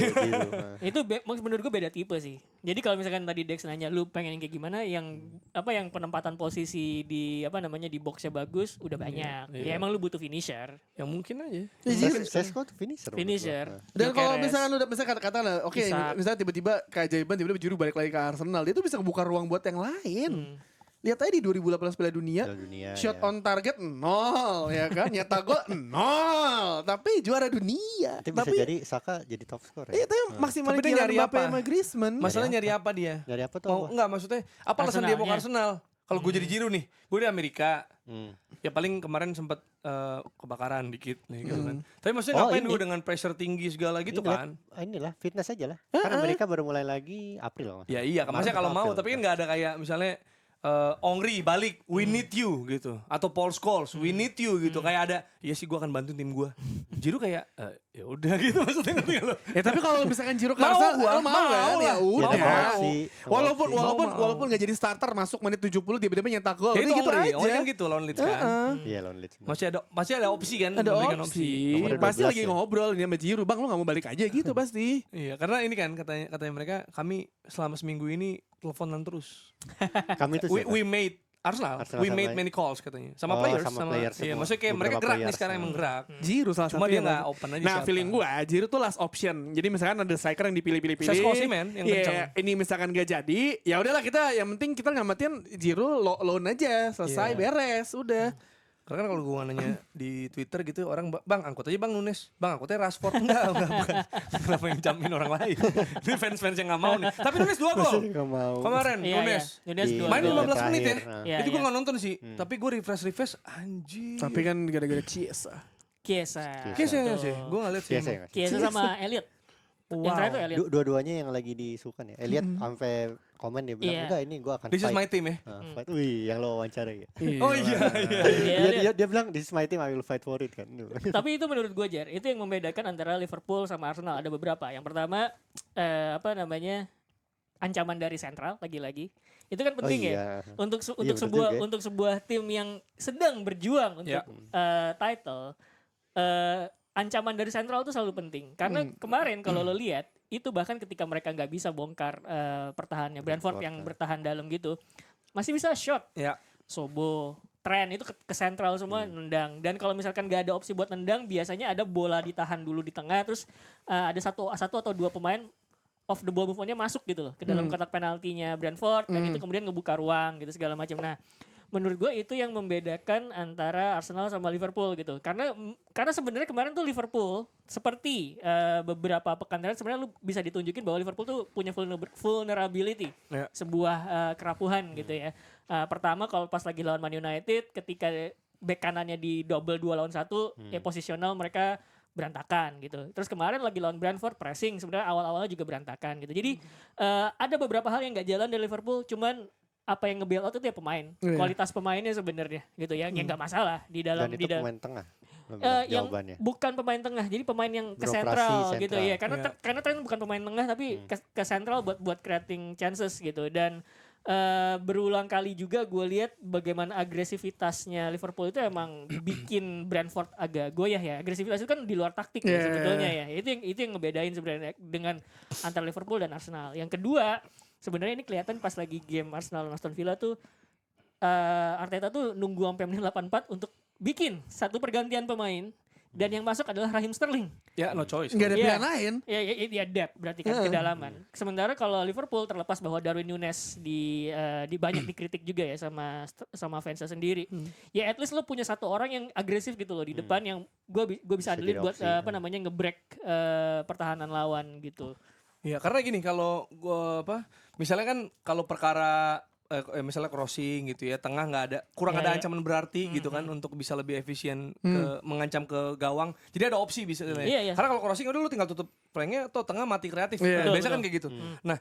Itu menurut gue beda tipe sih. Jadi kalau misalkan tadi Dex nanya lu pengen yang kayak gimana, yang penempatan posisi di di boxnya bagus udah banyak. Ya emang lu butuh finisher. Yang mungkin aja. Sesko tuh finisher. Finisher. Dan kalau Gyökeres. misalkan udah misalkan kata lah, oke, Isak. misalnya tiba-tiba keajaiban tiba-tiba Giroud balik lagi ke Arsenal, dia tuh bisa membuka ruang buat yang lain. Lihat aja di 2018 Piala Dunia, Piala Dunia, shot ya. on target 0 ya kan, nyetak gol 0, tapi juara dunia. Itu bisa Tapi jadi Saka jadi top score iya, ya. tapi maksimal Tapi dia nyari Mbappe apa? sama Griezmann. Masalahnya nyari apa dia? Dari apa tuh? Mau enggak maksudnya apa alasan dia mau ke Arsenalnya. Arsenal? Kalau gue jadi Giroud nih, gue di Amerika. Hmm. Ya paling kemarin sempat kebakaran dikit nih gitu kan. Tapi maksudnya Oh, ngapain ini. gue dengan pressure tinggi segala gitu kan? Inilah fitness aja lah. Kan Amerika baru mulai lagi April. Ya iya, maksudnya kalau mau, tapi kan nggak ada kayak misalnya Ongri balik, we need you gitu, atau Paul Scholes, we need you gitu, kayak ada, ya sih gue akan bantu tim gue. Giroud kayak ya udah gitu maksudnya ngerti nggak lo? Ya tapi kalau misalkan Giroud ke Mau Arsenal, gua, lu mau mau kan? lah. Ya udah. Ya, mau. opsi. Walaupun Opsi. walaupun nggak jadi starter masuk menit 70 tiba-tiba nyetak gol. Ya itu Udah gitu Ongri, aja. Ongri kan gitu lawan Leeds kan. Iya lawan Leeds. Masih ada opsi kan? Ada memberikan opsi. Nomornya Pasti 12 lagi ya. ngobrol nih sama Giroud, Bang, lu gak mau balik aja gitu pasti. Iya, karena ini kan katanya mereka, kami selama seminggu ini teleponan terus. Kami tuh siapa? We made Arsenal Arsenal we sama- made many calls katanya. Sama Oh, players, sama players iya, semua. maksudnya kayak mereka Beberapa gerak nih players. sekarang emang gerak. Giroud salah Cuma satu dia yang- nggak open aja Nah, siapa. feeling gua Giroud tuh last option. Jadi misalkan ada striker yang dipilih-pilih-pilih. Sesko Osimhen yang Iya, kencang. ini misalkan gak jadi, ya udahlah kita yang penting kita ngamatin Giroud loan aja, selesai Iya. beres, udah. Karena kan kalau gue nanya di Twitter gitu orang, bang angkut aja bang Nunes, bang angkutnya Rashford. Enggak bukan. Kenapa yang jamin orang lain? Ini fans-fans yang gak mau nih. Tapi Nunes 2 gol Nggak mau. kemarin. Iya, Nunes iya. Nunes Di- dua main gol. 15 menit ya. terakhir. Nah. Iya, Itu gue iya. gak nonton sih. Tapi gue refresh anjir. Tapi kan gara-gara Chiesa. Chiesa. Kiesa ya Betul. sih, gue gak liat sih. Chiesa ya. Chiesa sama Elliot. Yang terakhir tuh Elliot. Dua-duanya yang lagi disukan ya. Elliot sampai komen dia bilang, Iya. enggak ini gue akan This is fight. my team ya. Fight. Wih, yang lo wawancara ya. Oh iya. Dia bilang this is my team, I will fight for it kan. Tapi itu menurut gue Jar, itu yang membedakan antara Liverpool sama Arsenal. Ada beberapa. Yang pertama ancaman dari sentral lagi-lagi. Itu kan penting ya. Untuk untuk sebuah tim yang sedang berjuang untuk title. Ancaman dari sentral itu selalu penting. Karena kemarin kalau lo lihat itu bahkan ketika mereka nggak bisa bongkar pertahanannya Brentford yang bertahan dalam gitu, masih bisa shot. Ya. Sobo, Trent itu ke sentral semua nendang. Dan kalau misalkan nggak ada opsi buat nendang, biasanya ada bola ditahan dulu di tengah, terus ada satu atau dua pemain off the ball move-nya masuk gitu loh ke dalam kotak penaltinya Brentford, dan itu kemudian ngebuka ruang gitu segala macam. Nah, menurut gue itu yang membedakan antara Arsenal sama Liverpool gitu. Karena sebenarnya kemarin tuh Liverpool seperti beberapa pekan terakhir sebenarnya lu bisa ditunjukin bahwa Liverpool tuh punya vulnerability, sebuah kerapuhan gitu ya. Pertama kalau pas lagi lawan Man United ketika bek kanannya di double 2 lawan 1 posisional mereka berantakan gitu. Terus kemarin lagi lawan Brentford pressing sebenarnya awal-awalnya juga berantakan gitu. Jadi ada beberapa hal yang nggak jalan dari Liverpool, cuman apa yang nge-bail out itu ya pemain, kualitas pemainnya sebenarnya gitu ya, yang nggak masalah di dalam. Dan itu pemain tengah. Yang bukan pemain tengah, jadi pemain yang ke sentral gitu ya, karena Trent bukan pemain tengah tapi ke sentral buat creating chances gitu. Dan berulang kali juga gue lihat bagaimana agresivitasnya Liverpool itu emang bikin Brentford agak goyah ya. Agresivitas itu kan di luar taktik ya sebetulnya ya. Itu yang ngebedain sebenarnya dengan antara Liverpool dan Arsenal. Yang kedua, sebenarnya ini kelihatan pas lagi game Arsenal dan Aston Villa tuh Arteta tuh nunggu sampai menit 84 untuk bikin satu pergantian pemain. Dan yang masuk adalah Raheem Sterling. Ya, no choice. Gak ada pilihan lain. Ya depth berarti kan kedalaman. Sementara kalau Liverpool terlepas bahwa Darwin Núñez di banyak dikritik juga ya sama fansnya sendiri. Ya at least lo punya satu orang yang agresif gitu loh di depan yang gue bisa andelin buat nge-break pertahanan lawan gitu. Ya, karena gini kalau gue misalnya kan kalau perkara misalnya crossing gitu ya, tengah nggak ada, kurang ada ancaman berarti gitu kan untuk bisa lebih efisien mengancam ke gawang. Jadi ada opsi bisa. Karena kalau crossing udah lu tinggal tutup flanknya atau tengah mati kreatif. Biasanya kan kayak gitu. Nah,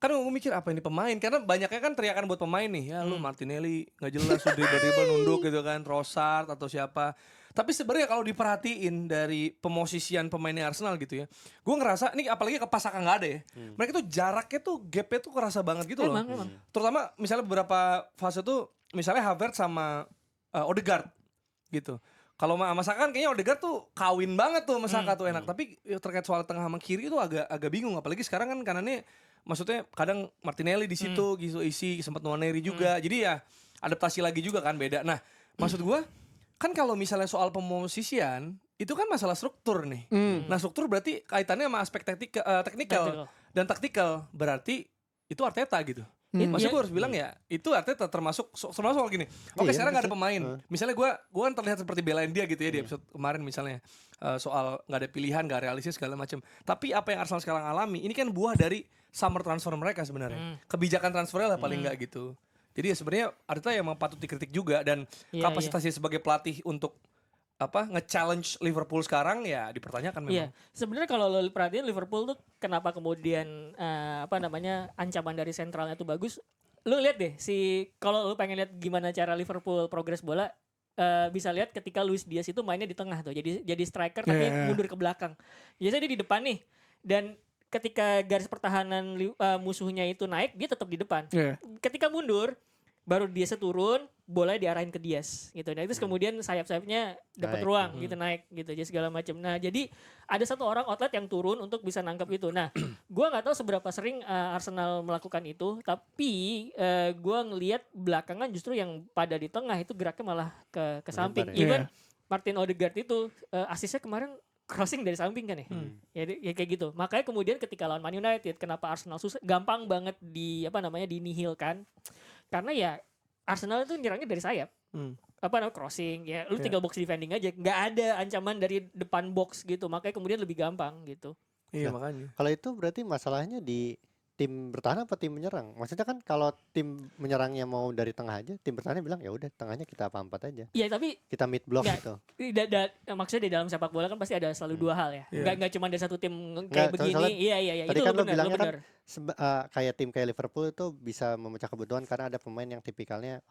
kan gue mikir apa ini pemain, karena banyaknya kan teriakan buat pemain nih, ya lu Martinelli nggak jelas, udah dribble nunduk gitu kan, Trossard atau siapa. Tapi sebenarnya kalau diperhatiin dari pemosisian pemainnya Arsenal gitu ya, gue ngerasa ini apalagi pas Saka nggak ada ya, mereka tuh jaraknya tuh gapnya tuh kerasa banget gitu loh. Emang. Terutama misalnya beberapa fase tuh, misalnya Havertz sama Odegaard gitu. Kalau sama Saka kan kayaknya Odegaard tuh kawin banget tuh sama Saka tuh enak. Tapi terkait soal tengah sama kiri itu agak bingung. Apalagi sekarang kan kanannya, maksudnya kadang Martinelli di situ gitu isi, sempat Nwaneri juga. Jadi ya adaptasi lagi juga kan beda. Nah maksud gue kan kalau misalnya soal pemosisian itu kan masalah struktur nih. Nah struktur berarti kaitannya sama aspek teknikal dan taktikal, berarti itu Arteta gitu. Maksudnya gue harus bilang ya itu Arteta termasuk soal gini. Oke, sekarang gak ada pemain. Misalnya gue kan terlihat seperti belain dia gitu ya di episode kemarin misalnya soal gak ada pilihan, gak realistis segala macam. Tapi apa yang Arsenal sekarang alami ini kan buah dari summer transfer mereka sebenarnya. Kebijakan transfernya lah paling gak gitu. Jadi ya sebenarnya Arteta emang patut dikritik juga, dan kapasitasnya sebagai pelatih untuk nge-challenge Liverpool sekarang ya dipertanyakan memang. Iya, sebenarnya kalau lo perhatiin Liverpool tuh kenapa kemudian ancaman dari sentralnya tuh bagus. Lo lihat deh kalau lo pengen lihat gimana cara Liverpool progres bola, bisa lihat ketika Luis Diaz itu mainnya di tengah tuh. Jadi striker tapi mundur ke belakang. Biasanya dia di depan nih. Dan ketika garis pertahanan musuhnya itu naik, dia tetap di depan. Ketika mundur, baru Diaz turun, bola diarahin ke Diaz gitu. Nah, itu kemudian sayap-sayapnya dapat ruang gitu, naik gitu aja segala macam. Nah, jadi ada satu orang outlet yang turun untuk bisa nangkap itu. Nah, gua nggak tahu seberapa sering Arsenal melakukan itu, tapi gua ngelihat belakangan justru yang pada di tengah itu geraknya malah ke samping. Even Martin Odegaard itu asisnya kemarin crossing dari samping kan ya. Ya kayak gitu. Makanya kemudian ketika lawan Man United, kenapa Arsenal gampang banget dinihilkan? Karena ya Arsenal itu nyerangnya dari sayap. Crossing ya, lu tinggal box defending aja, nggak ada ancaman dari depan box gitu. Makanya kemudian lebih gampang gitu. Iya, makanya. Kalau itu berarti masalahnya di tim bertahan apa tim menyerang? Maksudnya kan kalau tim menyerangnya mau dari tengah aja, tim bertahannya bilang ya udah tengahnya kita apa-empat aja. Iya tapi Kita mid block Nggak, gitu. maksudnya di dalam sepak bola kan pasti ada selalu dua hal ya. Iya. Nggak cuma ada satu tim Nggak, kayak begini. soalnya Iya tadi itu kan lo lo benar, bilangnya kan benar. kayak tim kayak Liverpool itu bisa memecah kebutuhan karena ada pemain yang tipikalnya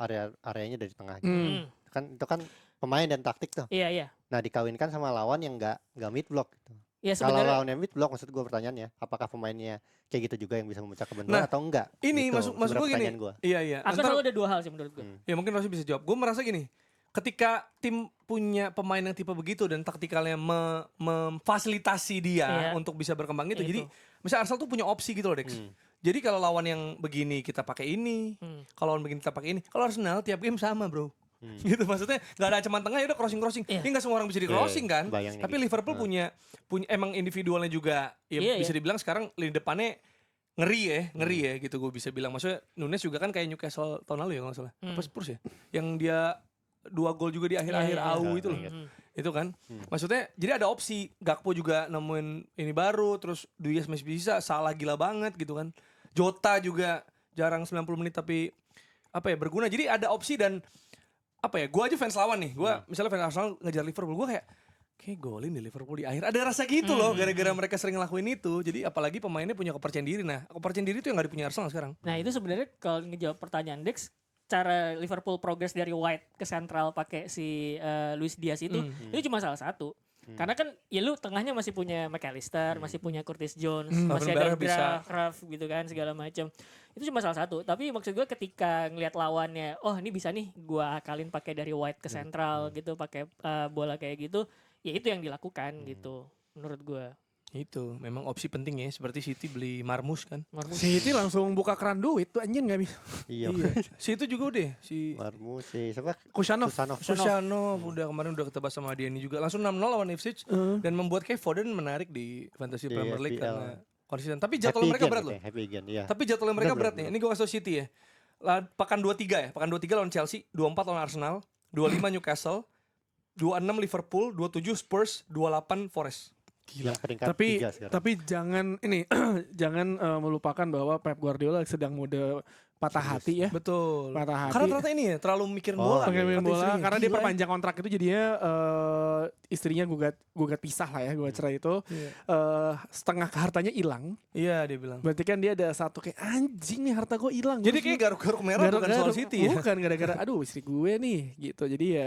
areanya dari tengah. Gitu. Hmm. Kan itu kan pemain dan taktik tuh. Iya. Nah dikawinkan sama lawan yang nggak mid block. Gitu. Ya Kalau sebenarnya lawannya mid block, maksud gue pertanyaannya, apakah pemainnya kayak gitu juga yang bisa memecah kebutuhan Nah, atau enggak? ini Gitu, maksud gue gini. pertanyaan gua. Iya. akan Antara- selalu ada dua hal sih menurut gue. Ya mungkin Rossi bisa jawab. Gue merasa gini, ketika tim punya pemain yang tipe begitu dan taktikalnya memfasilitasi dia Iya. untuk bisa berkembang itu. Itu. Jadi misalnya Arsenal tuh punya opsi gitu loh Dex. Jadi kalau lawan yang begini kita pakai ini, kalau lawan begini kita pakai ini. Kalau Arsenal tiap game sama bro. Gitu maksudnya nggak ada ancaman tengah ya udah crossing. Iya. Ini nggak semua orang bisa di crossing kan. bayangnya Tapi gitu. Liverpool punya emang individualnya juga ya Iya, bisa dibilang sekarang lini depannya ngeri ya gitu gue bisa bilang. Maksudnya Nunes juga kan kayak Newcastle tahun lalu ya kalau nggak salah. Apa Spurs ya? Yang dia 2 gol juga di akhir-akhir Iya. AU itu loh. Itu kan. Maksudnya jadi ada opsi. Gakpo juga nemuin ini baru, terus Dias masih bisa, Salah gila banget gitu kan. Jota juga jarang 90 menit tapi apa ya berguna. Jadi ada opsi dan apa ya? Gue aja fans lawan nih. Gue misalnya fans Arsenal ngejar Liverpool, gue kayak golin di Liverpool di akhir. Ada rasa gitu loh gara-gara mereka sering ngelakuin itu. Jadi apalagi pemainnya punya kepercayaan diri. Nah, kepercayaan diri itu yang gak dipunya Arsenal sekarang. Nah itu sebenarnya kalau ngejawab pertanyaan Dex, cara Liverpool progress dari White ke sentral pakai si Luis Diaz itu cuma salah satu. Karena kan ya lu tengahnya masih punya McAllister, masih punya Curtis Jones, masih ada Gravenberch bisa. Graaf gitu kan segala macam. Itu cuma salah satu. Tapi maksud gue ketika ngelihat lawannya, oh ini bisa nih gua akalin pakai dari White ke sentral gitu, pakai bola kayak gitu, ya itu yang dilakukan gitu menurut gue. Itu memang opsi penting ya. Seperti City beli Marmus kan. City langsung buka keran duit tuh anjing nggak bisa. Iya. Si itu juga udah si Marmu si siapa? Kusanov. Susanov. Sushanov udah kemarin sama dia ini juga langsung 6-0 lawan Ipswich dan membuat kayak Foden menarik di Fantasy Di Premier League FPL. karena konsisten. Tapi jadwal mereka berat loh. Happy again, iya. Tapi jadwal mereka Bener, berat bener, nih. Ini gue kasih tau City ya. Pekan 23 ya. Pekan 23 lawan Chelsea, 24 lawan Arsenal, 25 Newcastle, 26 Liverpool, 27 Spurs, 28 Forest. Yang peringkat Tapi 3 sekarang. tapi jangan ini jangan melupakan bahwa Pep Guardiola sedang mode patah hati ya. Betul. Patah hati. Karena ternyata ini ya terlalu mikirin Oh, bola. Pakai main Kata bola istrinya. karena dia Gila ya. perpanjang kontrak itu jadinya istrinya gugat pisah lah ya, gugat cerai itu Iya. setengah hartanya hilang. Iya dia bilang. Berarti kan dia ada satu kayak anjing nih harta gue hilang. Jadi kayak garuk-garuk merah bukan soal City ya. Bukan gara-gara aduh istri gue nih gitu. Jadi ya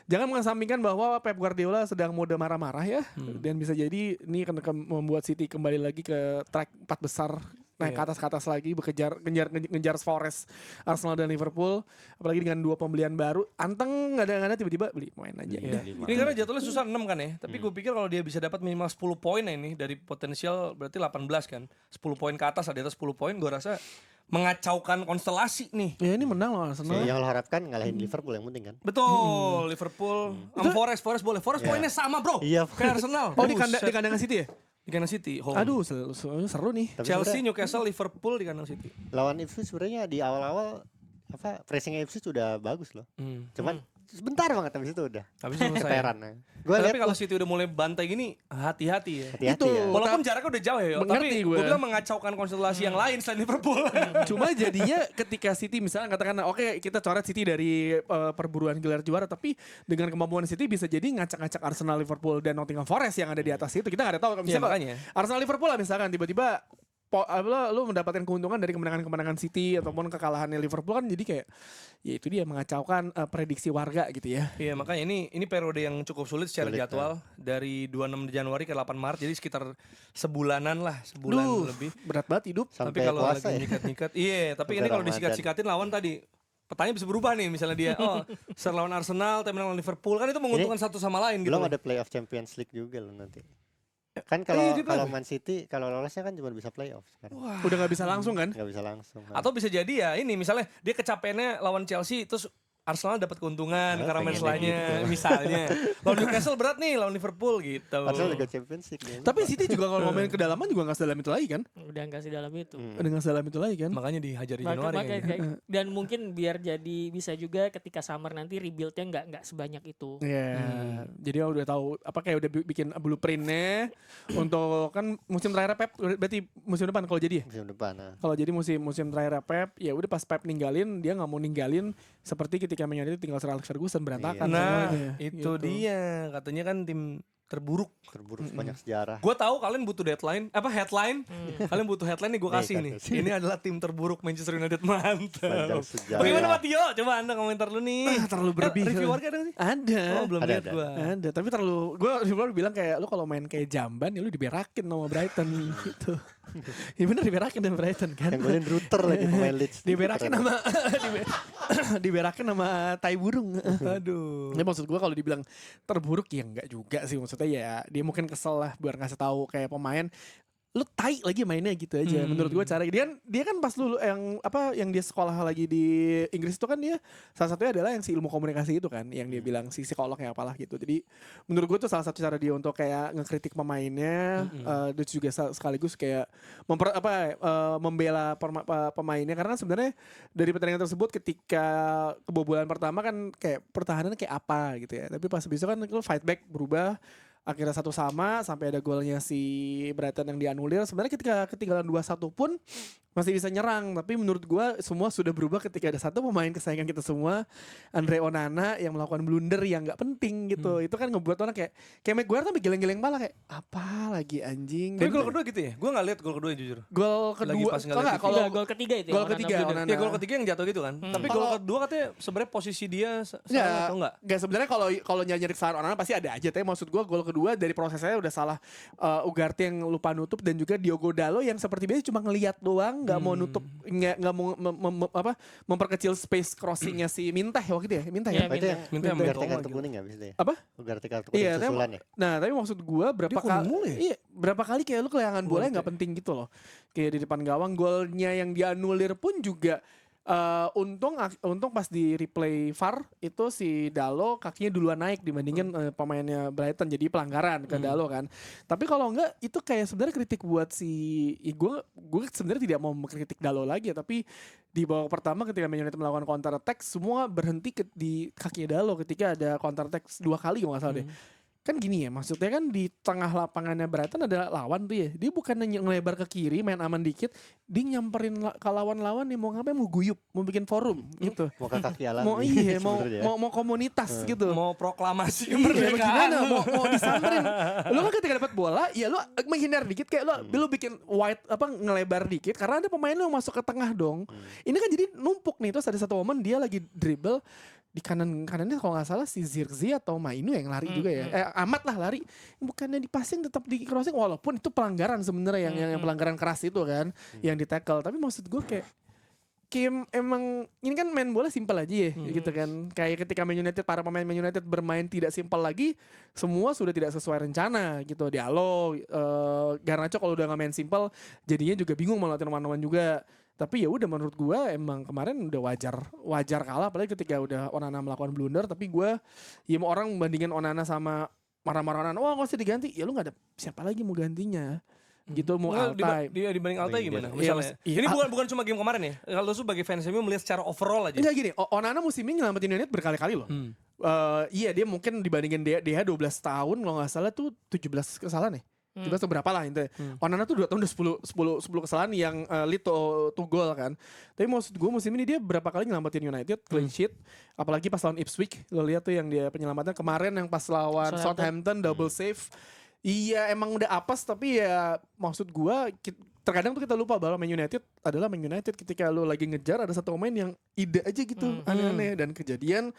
jangan mengesampingkan bahwa Pep Guardiola sedang mode marah-marah ya dan bisa jadi ini akan membuat City kembali lagi ke track 4 besar. Naik Iya. ke atas lagi ngejar Forest, Arsenal dan Liverpool, apalagi dengan 2 pembelian baru. Anteng nggak ada tiba-tiba beli main aja. Iya. Ini karena jadwalnya susah 6 kan ya. Tapi gue pikir kalau dia bisa dapat minimal 10 poin ya ini dari potensial berarti 18 kan. 10 poin ke atas, di atas 10 poin gue rasa mengacaukan konstelasi nih. Ya ini menang loh Arsenal. Yang lo harapkan ngalahin Liverpool yang penting kan. Betul, Liverpool sama Forest boleh. Forest Iya. poinnya sama, Bro. Iya. Kayak Arsenal. Oh di Buset. kandang City ya? Di kandang City. Home. Aduh seru nih. Tapi Chelsea, sebenarnya Newcastle, Liverpool di kandang City. lawan Ipswich sebenarnya di awal-awal pressingnya Ipswich udah bagus loh. Cuman sebentar banget habis itu udah Habis itu selesai. keteran. Gue Tapi lihat kalau City udah mulai bantai gini, hati-hati ya. hati-hati Itu. ya. Walaupun jaraknya udah jauh ya, Yo, Mengerti tapi gue. gue bilang mengacaukan konstelasi yang lain selain Liverpool. Cuma jadinya ketika City misalnya katakan oke kita coret City dari perburuan gelar juara, tapi dengan kemampuan City bisa jadi ngacak-ngacak Arsenal, Liverpool dan Nottingham Forest yang ada di atas itu. Kita nggak ada tahu. Iya, Misalnya makanya. Arsenal Liverpool lah misalkan tiba-tiba lu mendapatkan keuntungan dari kemenangan City ataupun kekalahannya Liverpool kan, jadi kayak ya itu dia mengacaukan prediksi warga gitu ya. Iya makanya ini periode yang cukup sulit secara Sulit, jadwal dari 26 Januari ke 8 Maret jadi sekitar sebulanan lah, sebulan lebih. Berat banget hidup. Sampai Tapi kalau puasa lagi ya. nyikat-nyikat, iya. Tapi Sampai ini kalau Ramadan. disikat-sikatin lawan tadi, petanya bisa berubah nih. Misalnya dia, ser lawan Arsenal, tapi lawan Liverpool kan itu menguntungkan satu sama lain gitu. Belum ada playoff Champions League juga loh nanti. Kan iya, di kalau playoff. Man City kalau lolosnya kan cuma bisa playoff sekarang. Udah nggak bisa langsung kan? Nggak bisa langsung. Atau bisa jadi ya ini misalnya dia kecapeannya lawan Chelsea terus Arsenal dapat keuntungan karena main pengennya selanya gitu. misalnya. Lawan Newcastle berat nih, lawan Liverpool gitu. Arsenal juga Champions League. ya. Tapi City juga kalau ngomongin kedalaman juga nggak sedalam itu lagi kan? Udah nggak sedalam itu. Udah nggak sedalam itu lagi kan? Makanya dihajar di Maka- Januari makanya kayaknya. dan mungkin biar jadi bisa juga ketika summer nanti rebuildnya nggak sebanyak itu. Iya, jadi udah tahu apa kayak udah bikin blueprintnya untuk kan musim terakhir Pep berarti musim depan kalau jadi ya. Musim depan. Nah. Kalau jadi musim terakhir Pep ya udah pas Pep ninggalin dia nggak mau ninggalin seperti ketika Man United tinggal Sir Alex Ferguson berantakan Nah, semuanya, itu gitu. dia. Katanya kan tim terburuk. Terburuk sepanjang sejarah. Gue tahu kalian butuh headline. Kalian butuh headline nih gue kasih nih. kasih. Ini adalah tim terburuk Manchester United, mantap. Sepanjang sejarah. Bagaimana Pak Tio? Coba Anda komentar lu nih. Terlalu berlebihan. Review warga ada nggak sih? Ada. Oh, belum Ada, lihat ada. gue. Ada, tapi gue bilang kayak lu kalau main kayak jamban ya lu diberakin sama Brighton gitu. Ya bener diberakin sama Brighton kan. Yang golin router lagi pemain Leeds. Diberakin Keren. sama diberakin sama tai burung. Aduh. Ya maksud gue kalau dibilang terburuk ya enggak juga sih, maksudnya ya dia mungkin kesel lah biar ngasih tahu kayak pemain lu tai lagi mainnya gitu aja. Menurut gue cara dia kan pas dulu yang dia sekolah lagi di Inggris itu kan dia salah satunya adalah yang si ilmu komunikasi itu kan yang dia bilang si psikolognya apalah gitu. Jadi menurut gue tuh salah satu cara dia untuk kayak ngekritik pemainnya dan juga sekaligus kayak membela pemainnya karena sebenarnya dari pertandingan tersebut ketika kebobolan pertama kan kayak pertahanannya kayak apa gitu ya. Tapi pas besok kan lu fight back berubah akhirnya 1-1 sampai ada golnya si Brighton yang dianulir. Sebenarnya ketika ketinggalan 2-1 pun masih bisa nyerang, tapi menurut gua semua sudah berubah ketika ada satu pemain kesayangan kita semua, Andre Onana yang melakukan blunder yang nggak penting gitu. Itu kan ngebuat orang kayak Maguire sampai geleng-geleng pala kayak apa lagi anjing. Tapi Dan gol kedua gitu ya? Gue gak lihat gol kedua jujur. gol Lagi kedua pas ngeliat kalau nggak TV. kalau Enggak, gol ketiga itu. gol yang ketiga Onana Onana. Ya gol ketiga yang jatuh gitu kan. Tapi gol Kalau- kedua katanya sebenarnya posisi dia salah Ya, atau enggak? Nggak, sebenarnya kalau nyari kesalahan Onana pasti ada aja. Tapi maksud gue gol kedua dari prosesnya udah salah. Ugarte yang lupa nutup dan juga Diogo Dalot yang seperti biasa cuma ngelihat doang, nggak mau nutup, nggak mau memperkecil space crossingnya si Minteh waktu itu ya. Minteh ya. Iya, Oh, itu yang Minta yang Ugarte main kartu gitu. kuning ya abis itu ya? Apa? Ugarte kartu kuning Iya, susulan ya? nah tapi maksud gue berapa Dia kuning kali, mulu ya? iya berapa kali kayak lu kehilangan bola yang nggak penting gitu loh, kayak di depan gawang golnya yang dianulir pun juga untung pas di replay VAR itu si Dalo kakinya duluan naik dibandingin pemainnya Brighton, jadi pelanggaran ke Dalo kan. Tapi kalau enggak itu kayak sebenarnya kritik buat si gue sebenarnya tidak mau mengkritik Dalo lagi ya, tapi di babak pertama ketika Man United melakukan counter attack semua berhenti di kakinya Dalo ketika ada counter attack 2 kali kalau nggak salah deh. Kan gini ya, maksudnya kan di tengah lapangannya Brighton ada lawan tuh ya, dia bukan ngelebar ke kiri main aman dikit, dia nyamperin ke lawan-lawan nih mau ngapain, mau guyup, mau bikin forum gitu. Mau ke kaki alami. Mau iya, sebenarnya. mau komunitas gitu. Mau proklamasi Iya, kemerdekaan. gimana mau disamperin. Lu kan ketika dapat bola, ya lu menghindar dikit kayak lu bikin wide ngelebar dikit karena ada pemain lu yang masuk ke tengah dong. Ini kan jadi numpuk nih, terus ada satu momen dia lagi dribble di kanannya kalau nggak salah si Zirkzee atau Mainu yang lari juga ya. Amat lah lari. Bukannya di passing tetap di crossing walaupun itu pelanggaran sebenarnya yang pelanggaran keras itu kan yang di tackle. Tapi maksud gue kayak emang ini kan main bola simpel aja ya gitu kan. Kayak ketika Man United, para pemain Man United bermain tidak simpel lagi, semua sudah tidak sesuai rencana gitu. Dialog Garnacho kalau udah nggak main simpel jadinya juga bingung mau latihan teman-teman juga. Tapi ya udah menurut gue emang kemarin udah wajar kalah, apalagi ketika udah Onana melakukan blunder. Tapi gue ya mau orang membandingin Onana sama marah-marah Onana, wah nggak usah diganti, ya lu nggak ada siapa lagi mau gantinya gitu, mau Altai. Dia dibanding Altai gimana? Iya, Misalnya. iya. Ini bukan cuma game kemarin ya. Kalau lu sebagai fans MU melihat secara overall aja. Enggak gini, Onana musim ini nyelamatin United berkali-kali loh. Iya dia mungkin dibandingin DH 12 tahun kalau nggak salah tuh 17 kesalahan ya. 17 atau berapa lah intinya. Onana tuh 2 tahun udah 10 kesalahan yang lead to goal kan. Tapi maksud gue musim ini dia berapa kali nyelamatin United clean sheet. Apalagi pas lawan Ipswich, lo lihat tuh yang dia penyelamatnya kemarin yang pas lawan Southampton double save. Iya emang udah apes, tapi ya maksud gue terkadang tuh kita lupa bahwa Man United adalah Man United. Ketika lo lagi ngejar ada satu pemain yang ide aja gitu aneh-aneh, dan kejadian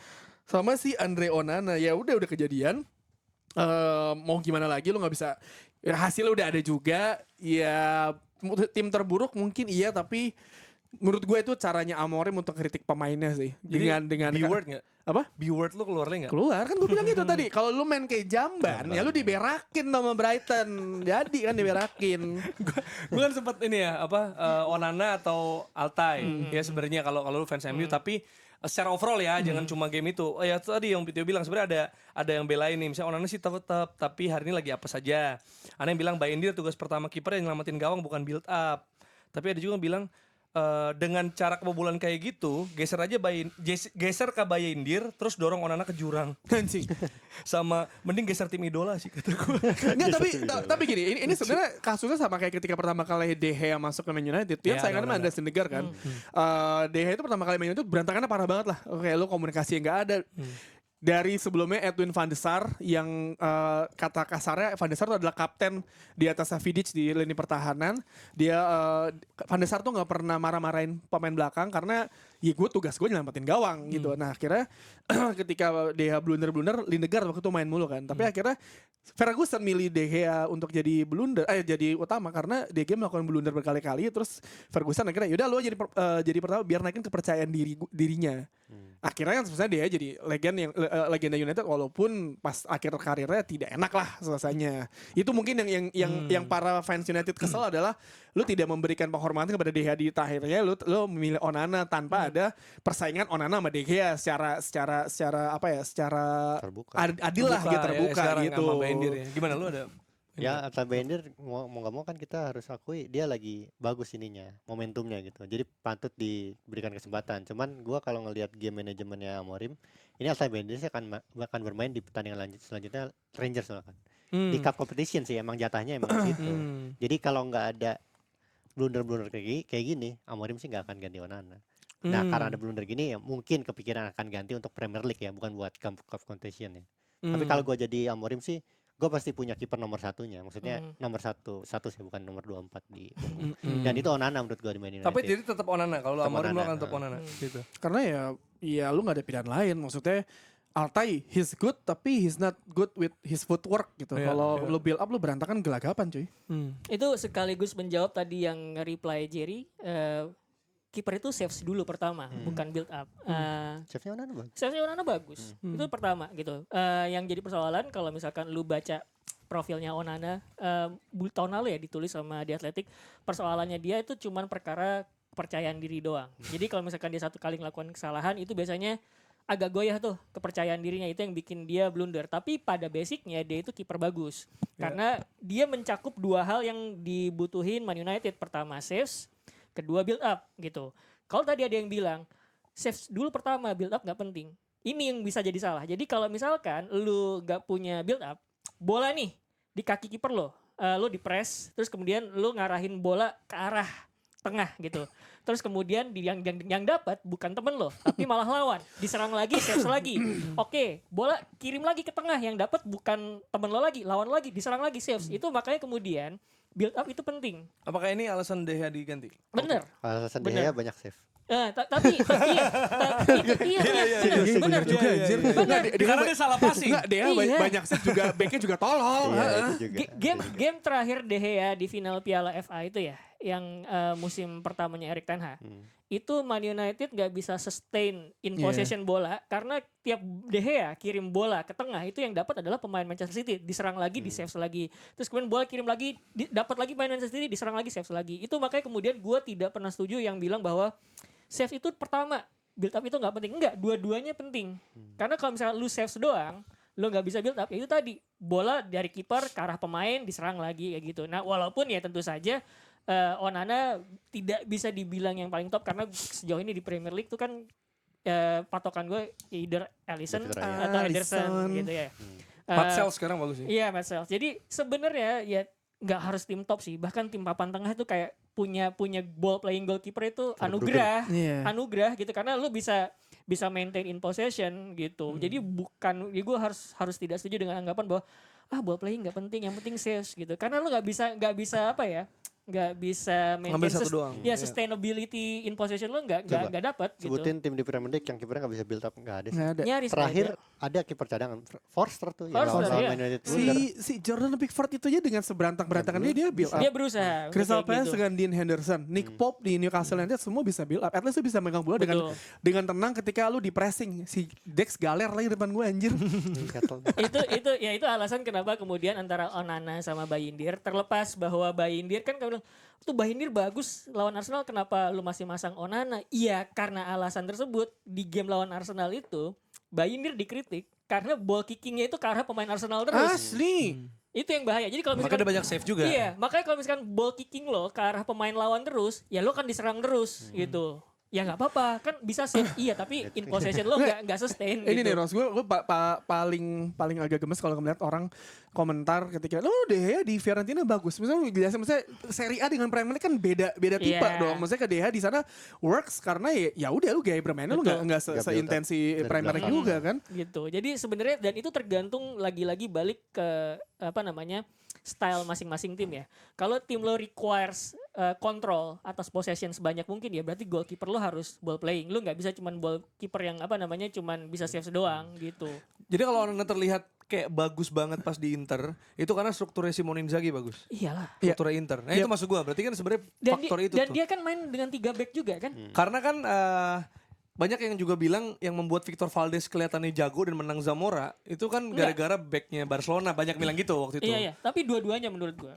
sama si Andre Onana. Ya udah kejadian. Mau gimana lagi, lo nggak bisa, ya hasilnya udah ada juga. Ya tim terburuk mungkin iya, tapi menurut gue itu caranya Amorim untuk kritik pemainnya sih. Dengan B-word nggak? apa? B-word lu keluarnya nggak? Keluar kan gue bilang gitu tadi. Kalau lu main kayak jamban ya lu diberakin sama Brighton. Jadi kan diberakin. Gue kan sempet ini ya Onana atau Altai ya sebenarnya kalau lu fans MU, tapi secara overall ya, jangan cuma game itu. Oh ya tadi yang Tio bilang sebenarnya ada yang belain nih. Misalnya Onana sih tetap, tapi hari ini lagi apa saja. Ada yang bilang Bayindir tugas pertama kiper yang nyelamatin gawang bukan build up. Tapi ada juga yang bilang dengan cara kebobolan kayak gitu, geser ke Bayindir terus dorong Onana ke jurang. Anjing. Sama mending geser tim idola sih kata gue. Enggak, tapi gini, ini sebenarnya kasusnya sama kayak ketika pertama kali De Gea masuk ke Man United. Dia saingannya sama Andreas Syndergaard kan. De Gea itu pertama kali Man United berantakannya parah banget lah. Kayak lu komunikasi yang gak ada. Dari sebelumnya Edwin van der Sar yang kata kasarnya Van der Sar itu adalah kapten di atas Vidic di lini pertahanan. Dia Van der Sar tuh nggak pernah marah-marahin pemain belakang karena ya tugas gue nyelamatin gawang gitu. Nah akhirnya ketika De Gea blunder Lindegaard waktu itu main mulu kan. Tapi akhirnya Ferguson milih De Gea untuk jadi jadi utama karena De Gea melakukan blunder berkali-kali. Terus Ferguson akhirnya yaudah lo jadi pertama biar naikin kepercayaan dirinya. Akhirnya kan sebenarnya dia jadi legenda United walaupun pas akhir karirnya tidak enak lah selesainya. Itu mungkin yang para fans United kesel adalah lu tidak memberikan penghormatan kepada De Gea di akhirnya lu memilih Onana tanpa ada persaingan Onana sama De Gea secara Terbuka. adil lah gitu, terbuka gitu. Ya. Gimana lu ada? Ya Atal Bender mau gak mau kan kita harus akui dia lagi bagus ininya, momentumnya gitu. Jadi patut diberikan kesempatan. Cuman gua kalau ngelihat game manajemennya Amorim, ini Atal Bender sih akan bermain di pertandingan selanjutnya Rangers malah kan. Di cup competition sih emang jatahnya emang di situ. Jadi kalau nggak ada blunder-blunder kayak gini, Amorim sih nggak akan ganti Onana. Nah karena ada blunder gini ya mungkin kepikiran akan ganti untuk Premier League ya, bukan buat cup competition ya. Tapi kalau gua jadi Amorim sih gue pasti punya kiper nomor satunya, maksudnya nomor satu sih, bukan nomor 24 di dan itu Onana menurut gue di Man United. Tapi jadi tetap Onana, kalau Amorim lu akan tetap Onana gitu. Karena ya lu gak ada pilihan lain, maksudnya Altay he's good tapi he's not good with his footwork gitu. Kalau lu build up lu berantakan gelagapan cuy. Itu sekaligus menjawab tadi yang reply Jerry. Kiper itu saves dulu pertama, bukan build up. Save-nya Onana bagus. Save-nya Onana bagus. Itu pertama gitu. Yang jadi persoalan kalau misalkan lu baca profilnya Onana tahun lalu ya ditulis sama The Athletic, persoalannya dia itu cuman perkara kepercayaan diri doang. Jadi kalau misalkan dia satu kali ngelakuin kesalahan itu biasanya agak goyah tuh kepercayaan dirinya, itu yang bikin dia blunder. Tapi pada basicnya dia itu kiper bagus. Karena dia mencakup dua hal yang dibutuhin Man United. Pertama saves, kedua build up gitu. Kalau tadi ada yang bilang save dulu pertama, build up gak penting. Ini yang bisa jadi salah. Jadi kalau misalkan lu gak punya build up, bola nih di kaki kiper lo di press, terus kemudian lu ngarahin bola ke arah tengah gitu. Terus kemudian yang dapat bukan temen lo, tapi malah lawan. Diserang lagi, save lagi. Oke, bola kirim lagi ke tengah, yang dapat bukan temen lo lagi, lawan lagi, diserang lagi, saves. Itu makanya kemudian build up itu penting. Apakah ini alasan De Gea diganti? Bener. Alasan dia banyak save. Tapi benar juga anjir. Karena dia salah passing. Enggak, dia banyak save juga, backnya juga tolol. Game terakhir De Gea di final Piala FA itu ya, yang musim pertamanya Erik ten Hag. Itu Man United gak bisa sustain in possession bola karena tiap De Gea kirim bola ke tengah itu yang dapat adalah pemain Manchester City, diserang lagi, di save lagi. Terus kemudian bola kirim lagi, dapat lagi pemain Manchester City, diserang lagi, save lagi. Itu makanya kemudian gue tidak pernah setuju yang bilang bahwa save itu pertama, build up itu gak penting. Enggak, dua-duanya penting. Karena kalau misalnya lu save doang, lu gak bisa build up, ya itu tadi bola dari kiper ke arah pemain, diserang lagi kayak gitu. Nah walaupun ya tentu saja Onana tidak bisa dibilang yang paling top karena sejauh ini di Premier League tuh kan patokan gue either Alisson atau Ederson gitu ya. Marcel sekarang bagus sih. Iya Marcel. Jadi sebenarnya ya nggak harus tim top sih. Bahkan tim papan tengah itu kayak punya ball playing goalkeeper itu anugerah gitu karena lu bisa maintain in possession gitu. Jadi bukan gue harus tidak setuju dengan anggapan bahwa ball playing nggak penting, yang penting saves gitu. Karena lu nggak bisa apa ya? Nggak bisa maintain sustainability in possession lo nggak dapat gitu. Sebutin tim di Premier League yang kipernya nggak bisa build up, nggak ada. Nyaris terakhir ada kiper cadangan Forster tuh si Jordan Pickford itu aja dengan seberantang-berantakannya dia build up. Dia berusaha. Crystal Palace dengan Dean Henderson, Nick Pope di Newcastle United semua bisa build up. At least lu bisa megang bola dengan tenang ketika lu di pressing. Si Dex galer lagi depan gue anjir. itu alasan kenapa kemudian antara Onana sama Bayindir, terlepas bahwa Bayindir kan kalau bilang tuh Bahindr bagus lawan Arsenal, kenapa lu masih masang Onana? Iya, karena alasan tersebut di game lawan Arsenal itu Bahindr dikritik karena ball kickingnya itu ke arah pemain Arsenal terus. Asli. Itu yang bahaya. Jadi kalau Makanya misalkan ada banyak save juga. iya, makanya kalau misalkan ball kicking lo ke arah pemain lawan terus, ya lo kan diserang terus gitu. Ya nggak apa-apa, kan bisa save iya, tapi in possession lo nggak sustain. Ini nih gitu. Ros, gue paling agak gemes kalau ngeliat orang komentar ketika lo deh ya di Fiorentina bagus. Misalnya Serie A dengan Premier League kan beda tipe Iya. dong. Maksudnya ke DH di sana works karena ya udah lu gaya bermainnya lu Betul. nggak Nggak build up seintensi dari Premier League belakang. juga kan. Gitu. Jadi sebenarnya dan itu tergantung lagi-lagi balik ke apa namanya style masing-masing tim ya. Kalau tim lo requires control atas possession sebanyak mungkin ya berarti goalkeeper lo harus ball playing. Lo nggak bisa cuman ball keeper yang apa namanya cuman bisa save doang gitu. Jadi kalau Onana terlihat kayak bagus banget pas di Inter, itu karena strukturnya Simone Inzaghi bagus. Iyalah. Iya. Strukturnya Inter. Nah Iya. itu maksud gue, berarti kan sebenarnya Dan faktor itu dan tuh. dia kan main dengan 3 back juga kan. Karena kan banyak yang juga bilang yang membuat Victor Valdes kelihatannya jago dan menang Zamora itu kan Enggak. gara-gara backnya Barcelona, banyak bilang gitu waktu itu. Iya iya, tapi dua-duanya menurut gua.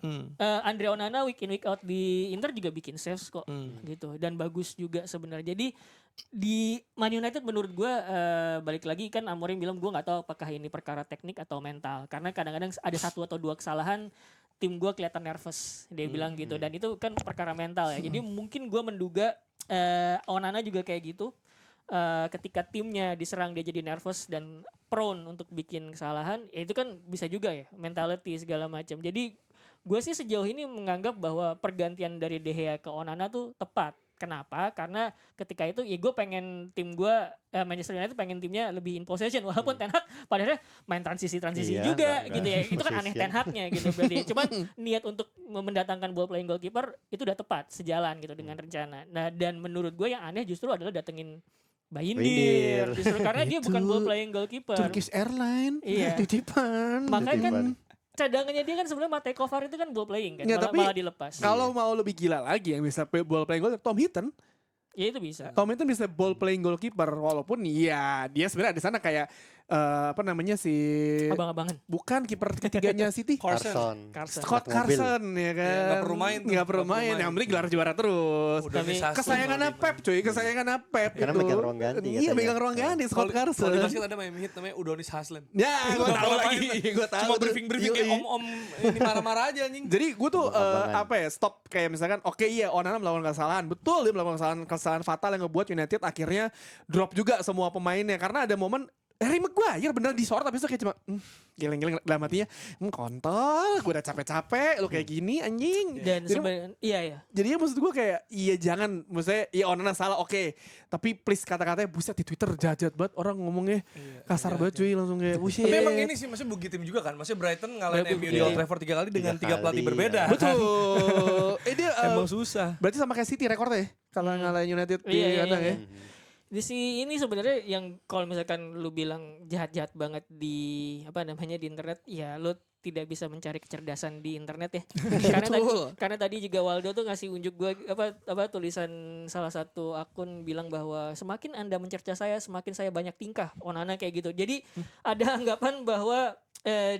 Andre Onana week in week out di Inter juga bikin saves kok gitu dan bagus juga sebenarnya. Jadi di Man United menurut gua balik lagi kan Amorim bilang gua nggak tahu apakah ini perkara teknik atau mental karena kadang-kadang ada 1 atau 2 kesalahan tim gua kelihatan nervous dia bilang gitu dan itu kan perkara mental ya. Jadi mungkin gua menduga Onana juga kayak gitu. Ketika timnya diserang dia jadi nervous dan prone untuk bikin kesalahan, ya itu kan bisa juga ya mentality segala macam. Jadi gue sih sejauh ini menganggap bahwa pergantian dari De Gea ke Onana tuh tepat. Kenapa? Karena ketika itu ya gue pengen tim gue Manchester United pengen timnya lebih in possession walaupun Ten Hag padahal main transisi Iya, juga nggak gitu ya. Itu kan aneh possession. Ten Hag-nya gitu berarti. Cuman niat untuk mendatangkan ball playing goalkeeper itu udah tepat sejalan gitu dengan rencana. Nah, dan menurut gue yang aneh justru adalah datengin Bahindr Bahindr. justru karena dia bukan Itu ball playing goalkeeper. Turkish Airline, Iya. titipan. Makanya kan Titipan. cadangannya dia kan sebenarnya Matej Kovar itu kan ball playing kan, Nggak, tapi malah dilepas. Kalau mau lebih gila lagi yang bisa ball playing goal, Tom Hinton. Ya itu bisa. Tom Hinton bisa ball playing goalkeeper walaupun ya dia sebenarnya di sana kayak apa namanya si Abang-abangan. bukan kiper ketiganya City. Carson. Carson. Scott Anak mobil. Carson ya kan. nggak perlu main tuh, Nggak perlu nggak perlu main. main. Yang penting gelar juara terus. Udah Tapi disasar Kesayangannya sama Pep cuy, kesayangannya Pep Karena itu. megang ruang ganti Iya, katanya. megang ruang ganti Scott Kalau Carson. di basket ada main hit namanya Udonis Haslem. Ya, gue Nggak tahu perlu lagi. main. Gue tahu. Cuma tuh. briefing-briefing kayak Yoi. om-om ini marah-marah aja anjing. Jadi gue tuh Abang-abangan. apa ya stop kayak misalkan oke iya Onana melakukan kesalahan betul dia melakukan kesalahan fatal yang ngebuat United akhirnya drop juga semua pemainnya karena ada momen Harry Maguire bener disorot tapi itu kayak cuma geleng-geleng dalam hatinya kontol gue udah capek-capek lu kayak gini anjing Dan jadi, sebenarnya iya. jadinya maksud gue kayak iya jangan maksudnya iya Onana salah oke tapi please kata-katanya buset di Twitter jahat banget orang ngomongnya kasar banget cuy langsung kayak buset Tapi emang ini sih maksudnya bugi tim juga kan. Maksudnya Brighton ngalahin Iya, MU bugi di tim. Old Trafford 3 kali dengan 3 3 pelatih kali, berbeda. ya. betul dia Emang susah. berarti sama kayak City rekornya ya kalau ngalahin United di Iya, kandang ya. Di si ini sebenarnya yang kalau misalkan lu bilang jahat-jahat banget di apa namanya di internet, ya lu tidak bisa mencari kecerdasan di internet ya. karena tadi juga Waldo tuh ngasih unjuk gue apa tulisan salah satu akun bilang bahwa semakin Anda mencerca saya, semakin saya banyak tingkah. Onana kayak gitu. Jadi ada anggapan bahwa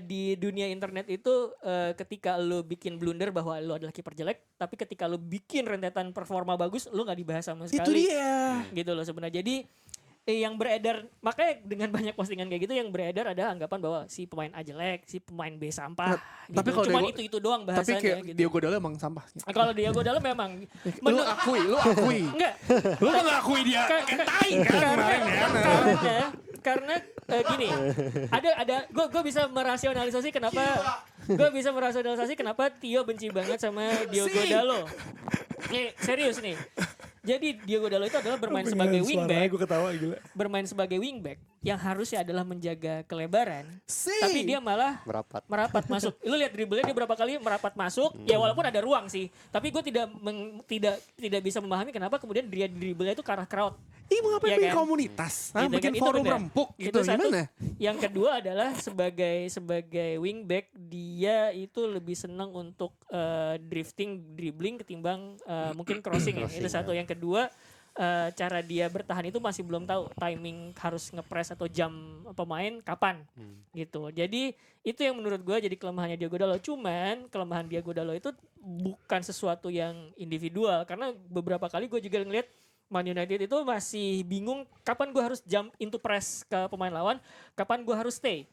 di dunia internet itu ketika lu bikin blunder bahwa lu adalah kiper jelek, tapi ketika lu bikin rentetan performa bagus, lu nggak dibahas sama sekali. Itu dia. Gitu loh sebenarnya. Jadi yang beredar makanya dengan banyak postingan kayak gitu yang beredar ada anggapan bahwa si pemain A jelek, si pemain B sampah. Gitu. tapi kalau Cuman Diego- itu doang Tapi bahasannya kayak gitu. Diogo Dalot emang sampah. Kalau Diego Dalot memang Lu akui. enggak Lu kan ngakui dia kayak tai kan kemarin ya. karena gini ada gue bisa merasionalisasi kenapa Tio benci banget sama Diogo Dalot. Serius nih. Jadi Diogo Dalot itu adalah bermain sebagai wingback. Gue ketawa gila. Bermain sebagai wingback yang harusnya adalah menjaga kelebaran. Si. Tapi dia malah merapat masuk. Lu lihat dribblenya dia berapa kali merapat masuk. Ya walaupun ada ruang sih. Tapi gue tidak bisa memahami kenapa kemudian dia dribblenya itu ke arah crowd. Ih mau ngapain Iya bikin kan? komunitas? Gitu Bikin kan, itu forum benar. rempuk Itu gitu satu. gimana? Yang kedua adalah sebagai wingback dia itu lebih senang untuk dribbling ketimbang mungkin crossing ya. Itu Crossing, satu. Yang kedua cara dia bertahan itu masih belum tahu timing harus ngepres atau jam pemain kapan gitu. Jadi itu yang menurut gue jadi kelemahannya Diogo Dalot. Cuman kelemahan Diogo Dalot itu bukan sesuatu yang individual, karena beberapa kali gue juga ngeliat Man United itu masih bingung kapan gue harus jump into press ke pemain lawan, kapan gue harus stay.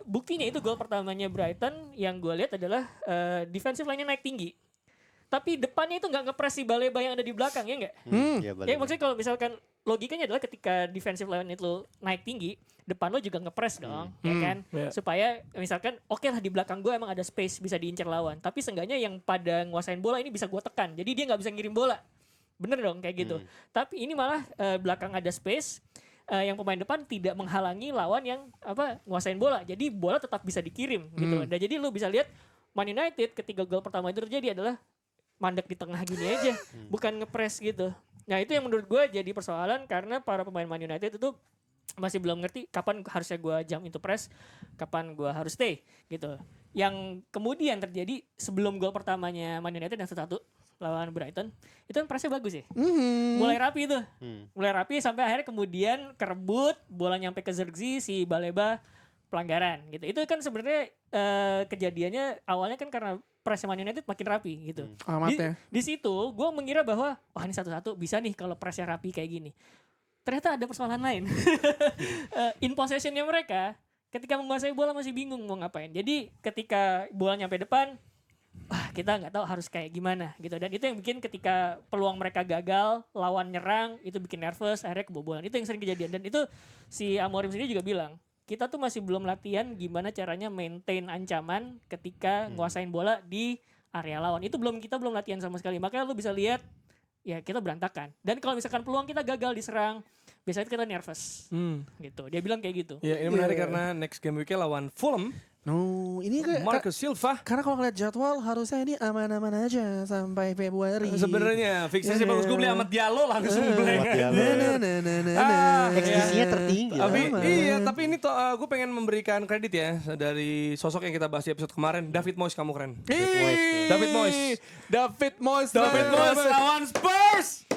Buktinya itu gol pertamanya Brighton yang gue lihat adalah defensive line-nya naik tinggi. Tapi depannya itu nggak ngepres si Baleba yang ada di belakang, ya nggak? Iya, Ya maksudnya kalau misalkan logikanya adalah ketika defensive line itu naik tinggi, depan lo juga ngepres dong, ya kan? Supaya misalkan oke lah di belakang gue emang ada space bisa diincar lawan. Tapi seenggaknya yang pada nguasain bola ini bisa gue tekan. Jadi dia nggak bisa ngirim bola. Bener dong kayak gitu. Tapi ini malah belakang ada space. Yang pemain depan tidak menghalangi lawan yang nguasain bola. Jadi bola tetap bisa dikirim gitu. Dan jadi lu bisa lihat Man United ketika gol pertama itu terjadi adalah mandek di tengah gini aja, bukan ngepres gitu. Nah itu yang menurut gue jadi persoalan karena para pemain Man United itu masih belum ngerti kapan harusnya gue jump into press, kapan gue harus stay gitu. Yang kemudian terjadi sebelum gol pertamanya Man United yang 1-1 lawan Brighton, itu kan pressnya bagus ya. Mulai rapi tuh. Mulai rapi sampai akhirnya kemudian kerebut, bola nyampe ke Zirkzee, si Baleba pelanggaran gitu. Itu kan sebenarnya kejadiannya awalnya kan karena press Man United makin rapi gitu. Di situ gue mengira bahwa wah ini 1-1 bisa nih kalau pressnya rapi kayak gini. Ternyata ada persoalan lain. In possessionnya mereka ketika menguasai bola masih bingung mau ngapain. Jadi ketika bola nyampe depan, wah kita nggak tahu harus kayak gimana gitu. Dan itu yang bikin ketika peluang mereka gagal, lawan nyerang itu bikin nervous, akhirnya kebobolan. Itu yang sering kejadian. Dan itu si Amorim sendiri juga bilang, kita tuh masih belum latihan gimana caranya maintain ancaman ketika nguasain bola di area lawan. Itu kita belum latihan sama sekali. Makanya lu bisa lihat ya kita berantakan. Dan kalau misalkan peluang kita gagal diserang, biasanya kita nervous. Gitu. Dia bilang kayak gitu. Ya ini menarik karena next game weeknya lawan Fulham. No, ini Marcus Silva. karena kalau ngeliat jadwal harusnya ini aman-aman aja sampai Februari. Sebenarnya fixnya bagus, gue beli Ahmad Diallo langsung beli. Ekspresinya tertinggi. Tapi lah. iya, tapi ini gue pengen memberikan kredit ya dari sosok yang kita bahas di episode kemarin, David Moyes, kamu keren. David Moyes. David Moyes Lawan Spurs.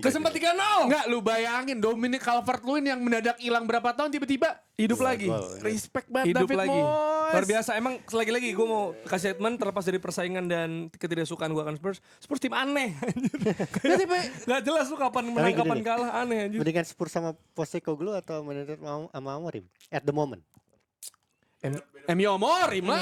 Kesempat 3-0. Enggak, lu bayangin Dominic Calvert-Lewin yang mendadak hilang berapa tahun tiba-tiba Hidup lagi. respect banget Hidup David lagi. Moyes. Luar biasa. Emang lagi-lagi gue mau kasih statement terlepas dari persaingan dan ketidaksukaan gue akan Spurs. Spurs tim aneh. Gak jelas lu kapan menang, gini kapan nih. kalah, aneh anjir. Mendingan Spurs sama Postecoglou atau United sama Amorim at the moment. MU Amorim lah.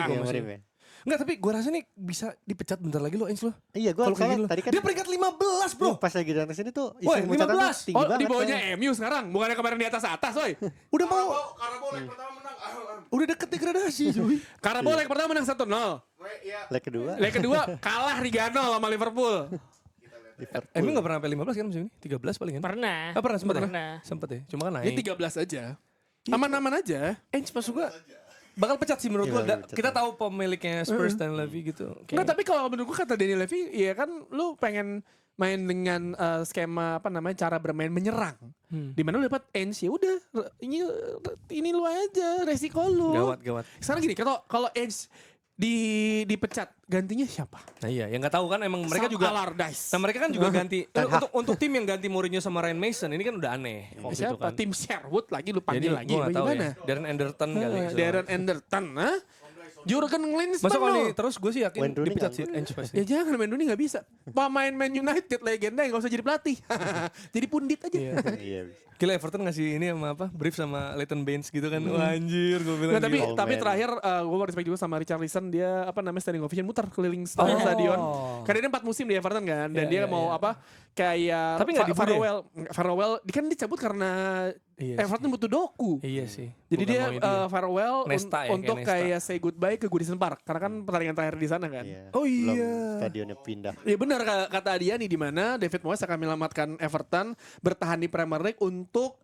Amorim ya. Enggak, tapi gue rasa nih bisa dipecat bentar lagi lo, Ens lo. Iya, gue Kalau kayak soalnya gitu. tadi kan Dia peringkat 15, bro. pas lagi datang sini tuh Woi, isu pemecatan tuh 15. tinggi banget. Di bawahnya soalnya. MU sekarang, bukannya kemarin di atas, woy. Udah mau. Karena leg pertama menang. Udah deket degradasi, cuy. Karena leg pertama menang 1-0. Leg kedua. Leg kedua kalah 3-0 sama Liverpool. Emang gak pernah sampai 15 kan musim ini? 13 paling kan? Pernah. Pernah sempat ya? Pernah. Sempet ya, cuma kan Ini naik. 13 aja. Aman-aman aja. Ens masuk gua bakal pecat sih menurut Iya, gua. bakal pecat. Kita tahu pemiliknya Spurs dan Levy gitu. Enggak, tapi kalau menurut gua kata Daniel Levy, ya kan lu pengen main dengan skema cara bermain menyerang. Di mana lu dapat Ens, ya udah ini lu aja resiko lu. Gawat. Sekarang gini, kalau Ens dipecat, gantinya siapa? Nah iya, yang nggak tahu kan emang mereka Sam juga. Allardyce. Nah mereka kan juga ganti. Untuk tim yang ganti Mourinho sama Ryan Mason ini kan udah aneh. Waktu itu Siapa? kan. Tim Sherwood lagi lu Jadi panggil lagi. gua nggak tahu Bagaimana? ya. Darren Anderton kali. Darren Anderton, ha? Jurgen Klinsmann Masa kalau lo. ini terus gue sih yakin Wayne Rooney dipecat nggak sih Ens pasti. Ya jangan, main Rooney gak bisa. Pemain Man United legenda yang gak usah jadi pelatih. Jadi pundit aja. Iya. Iya. bisa. Gila Everton ngasih ini sama apa? Brief sama Leighton Baines gitu kan. Wah anjir gue bilang. Nggak, tapi gila. Oh, tapi man. terakhir gue mau respect juga sama Richarlison, dia standing ovation muter keliling stadion. Karena dia 4 musim di Everton kan, dan dia mau kayak Tapi nggak dibunuh ya? farewell kan dicabut karena Iya Everton butuh doku. Iya sih. Jadi Bukan dia mau ini. farewell Nesta ya, untuk kayak Nesta. kayak say goodbye ke Goodison Park, karena kan pertandingan terakhir di sana kan. Iya. Oh Belum iya. stadionnya pindah. Ya benar kata Adiani, di mana David Moyes akan menyelamatkan Everton bertahan di Premier League untuk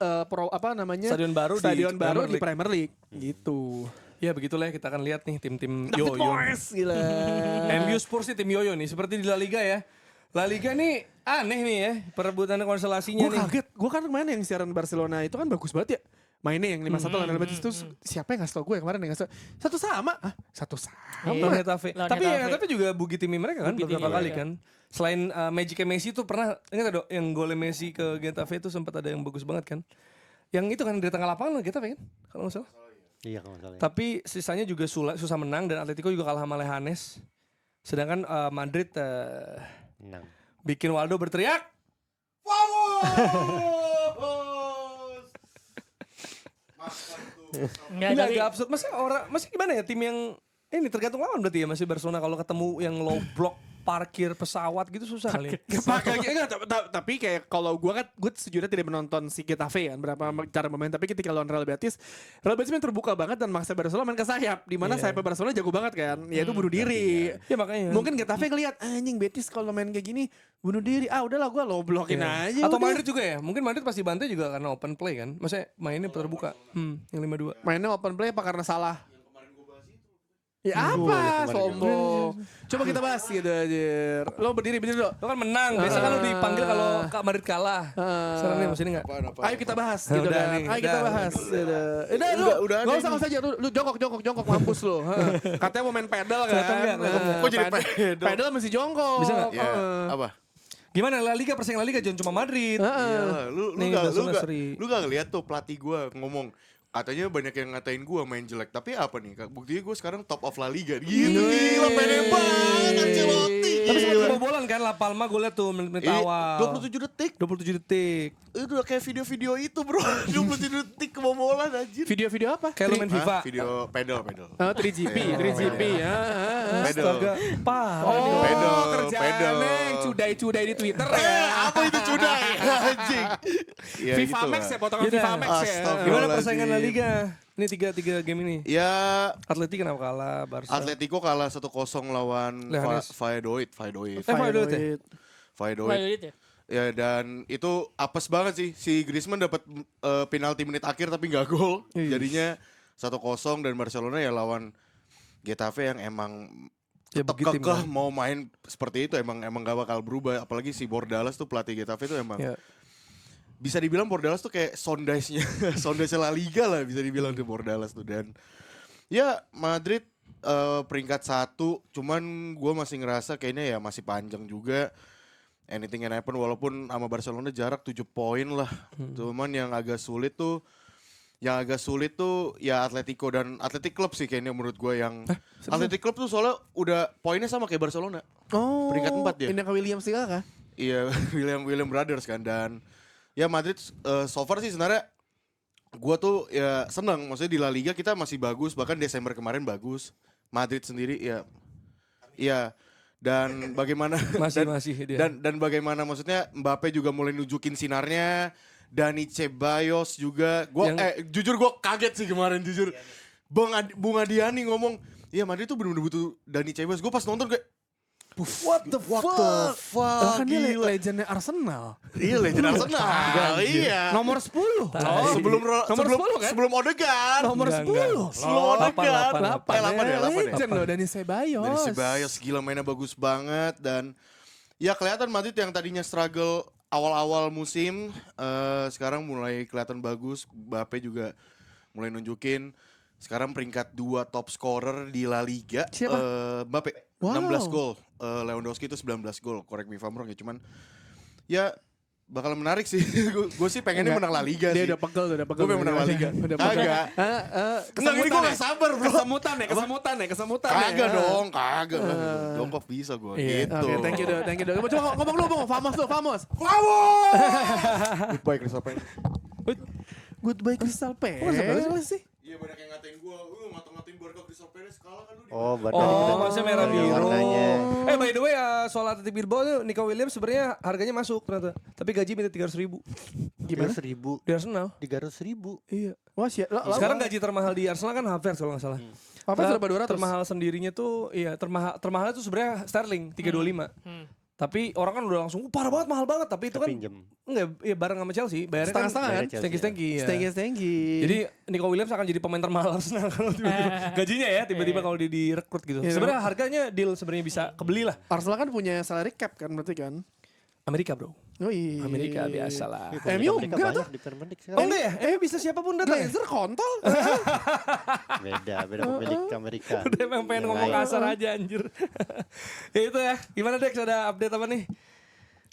Stadion baru di Premier League gitu. Ya begitulah ya, kita akan lihat nih tim-tim David Yoyo. Moyes gila. MU Spurs nih tim Yoyo nih, seperti di La Liga ya. La Liga nih aneh nih ya, perebutan konstelasinya Gue nih. kaget, gue kan kemarin yang siaran Barcelona itu kan bagus banget ya. mainnya yang 5-1 lawan Real Betis itu siapa yang ngasih tau gue kemarin yang ngasih tau? Satu sama. Satu sama. Lawan Getafe. Lawan Tapi Getafe. Getafe juga bugi timnya mereka kan Bugi beberapa timnya kali mereka. kan. Selain Magic Messi tuh pernah ingat ada yang golnya Messi ke Getafe itu sempat ada yang bagus banget kan. Yang itu kan dari tengah lapangan Getafe kan kalau nggak salah. Iya kalau nggak salah. Tapi sisanya juga susah menang dan Atletico juga kalah sama Leganes. Sedangkan Madrid Menang. bikin Waldo berteriak. Enggak, Ini tapi agak absurd. Masih gimana ya tim yang ini tergantung lawan berarti ya masih Barcelona kalau ketemu yang low block parkir pesawat gitu susah kali. Tapi kayak kalau gue sejujurnya tidak menonton si Getafe kan berapa cara bermain, tapi ketika lawan Real Betis main terbuka banget dan maksa Barcelona main ke sayap, di mana sayap Barcelona jago banget kan, yaitu bunuh diri. Ya makanya. Mungkin Getafe ngeliat anjing Betis kalau main kayak gini bunuh diri, udahlah gue low blockin aja. Atau udah. Madrid juga ya. Mungkin Madrid pasti bantai juga karena open play kan. Maksudnya mainnya terbuka. Yang 5-2. Mainnya open play apa karena salah? Ya apa? Sombong. Coba kita bahas gitu aja. Lo berdiri lo. Lo kan menang. Biasa kan lo dipanggil kalau Madrid kalah. Sekarang nih masih enggak? Ayo kita bahas gitu Udah kan. nih, Ayo kita udah. bahas. Udah lu. Gak usah aja lu jongkok mampus lu. Katanya mau main pedal kan. Kelihatan nggak? Kok jadi pedal? Pedal mesti jongkok. Bisa nggak? Ya, apa? Gimana La Liga persaingan La Liga jangan cuma Madrid. Iyalah, lu Nih, Barcelona seri. gak ngeliat tuh pelatih gue ngomong katanya banyak yang ngatain gue main jelek, tapi apa nih? Buktinya gue sekarang top of La Liga. Gila, pede banget Ancelotti. Tapi sempat kebobolan kan La Palma gue liat tuh menit awal. 27 detik. 27 detik. Itu udah kayak video-video itu bro. 27 detik kebobolan anjir. Video apa? Kayak lo main FIFA. Video pedal. 3GP ya. Pedal. Astaga, parah nih. Oh, Pedal, kerjaannya pedal. yang cudai-cudai di Twitter ya. Apa itu cudai? Anjing. Ya, FIFA gitu Max lah. ya, potongan Yaudah. FIFA Max ya. Astagfirullah. Gimana persaingan La Astagfirullahaladzim. Liga? Ini tiga game ini. Ya Atletico kenapa kalah? Barca. Atletico kalah 1-0 lawan Leganes. Valladolid. Valladolid. Valladolid ya. Ya dan itu apes banget sih. Si Griezmann dapat penalti menit akhir tapi nggak gol. Jadinya 1-0 dan Barcelona ya lawan Getafe yang emang Ya, tetap begitu, kekeh Bang. mau main seperti itu, emang gak bakal berubah. Apalagi si Bordalas tuh pelatih Getafe tuh emang Ya. bisa dibilang Bordalas tuh kayak Sondage-nya La Liga lah bisa dibilang tuh Bordalas tuh. Dan ya Madrid peringkat 1, cuman gue masih ngerasa kayaknya ya masih panjang juga. Anything can happen, walaupun sama Barcelona jarak 7 poin lah. Cuman yang agak sulit tuh ya Atletico dan Athletic Club sih kayaknya menurut gue yang Athletic Club tuh soalnya udah poinnya sama kayak Barcelona. Oh, Peringkat 4 dia. Pindah ke Williams juga kah? Iya, William Brothers kan. Dan ya Madrid so far sih sebenarnya gue tuh ya seneng. Maksudnya di La Liga kita masih bagus, bahkan Desember kemarin bagus. Madrid sendiri ya iya. Dan bagaimana Masih dia. dan bagaimana maksudnya Mbappe juga mulai nunjukin sinarnya. Dani Ceballos juga. Jujur gue kaget sih kemarin jujur. Bung Adiani ngomong, "Iya Madrid tuh bener-bener butuh Dani Ceballos." Gue pas nonton kayak What the fuck? Kan dia gila. legendnya Arsenal. Iya legend Arsenal. Iya. Nomor 10. Oh, sebelum Nomor 10 kan? sebelum Odegaard. Nomor Enggak. 10. Sebelum Odegaard. 8. 8 ya. Legend loh Dani Ceballos. Dari Ceballos gila mainnya bagus banget. Dan ya kelihatan Madrid yang tadinya struggle awal-awal musim sekarang mulai kelihatan bagus. Mbappe juga mulai nunjukin. Sekarang peringkat 2 top scorer di La Liga. Siapa? Mbappe. Wow. 16 gol. Lewandowski itu 19 gol. Correct me if I'm wrong ya. Cuman ya bakal menarik sih. Gue sih pengennya menang La Liga Dia sih. udah pegel. Gue pengen menang La Liga. Udah pegel. Kagak. Enggak, ini gue gak sabar bro. Kesemutan. Kagak dong, kagak. Jongkok bisa gue Iya. gitu. Oke, thank you dong. Coba ngomong lu, Famos. Goodbye Crystal Palace. Goodbye Crystal Palace sih. Iya banyak yang ngatain gue, lu ngata-ngatain Barca Crystal Palace kalah kan lu. Oh, berarti Oh, maksudnya merah biru. warnanya. By the way, soal Athletic Bilbao tuh Nico Williams sebenarnya harganya masuk ternyata. Tapi gaji minta 300.000 Gimana? 300.000. di Arsenal. 300.000. Iya. Wah, sih. Sekarang gaji termahal di Arsenal kan Havertz kalau nggak salah. Apa berapa 200? Termahal sendirinya tuh, iya termahalnya tuh sebenarnya Sterling 325. Tapi orang kan udah langsung parah banget, mahal banget. Tapi itu kan Pinjem. enggak, ya bareng sama Chelsea. Bayarnya kan Setengah-setengah kan? Stengki-stengki. Ya. Stenggi. Jadi Nico Williams akan jadi pemain termahal Arsenal kalau tiba-tiba gajinya ya tiba-tiba kalau dia direkrut gitu. Iya, Sebenarnya harganya deal sebenarnya bisa kebeli lah. Arsenal kan punya salary cap kan berarti kan? Amerika bro. Wih. Amerika biasa lah. Iya, pemain MU Amerika enggak banyak di Premier League Oh sekarang. enggak ya? Bisa siapapun datang ya? Glazer kontol. Beda pemilik Amerika. Udah emang pengen Yang ngomong lain. kasar aja anjir. Ya itu ya. Gimana Dex, ada update apa nih?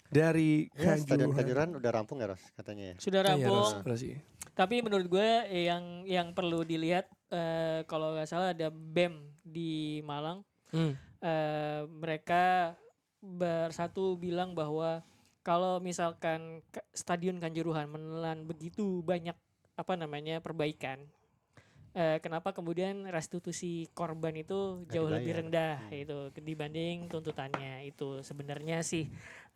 Dari Ya, Stadion Kanjuruhan. Kanjuruhan udah rampung ya Ros katanya ya. Sudah Iya, rampung. Ros, sih. Tapi menurut gue yang perlu dilihat kalau nggak salah ada BEM di Malang. Mereka bersatu bilang bahwa kalau misalkan Stadion Kanjuruhan menelan begitu banyak perbaikan, kenapa kemudian restitusi korban itu Nggak jauh dibayar. lebih rendah itu dibanding tuntutannya. Itu sebenarnya sih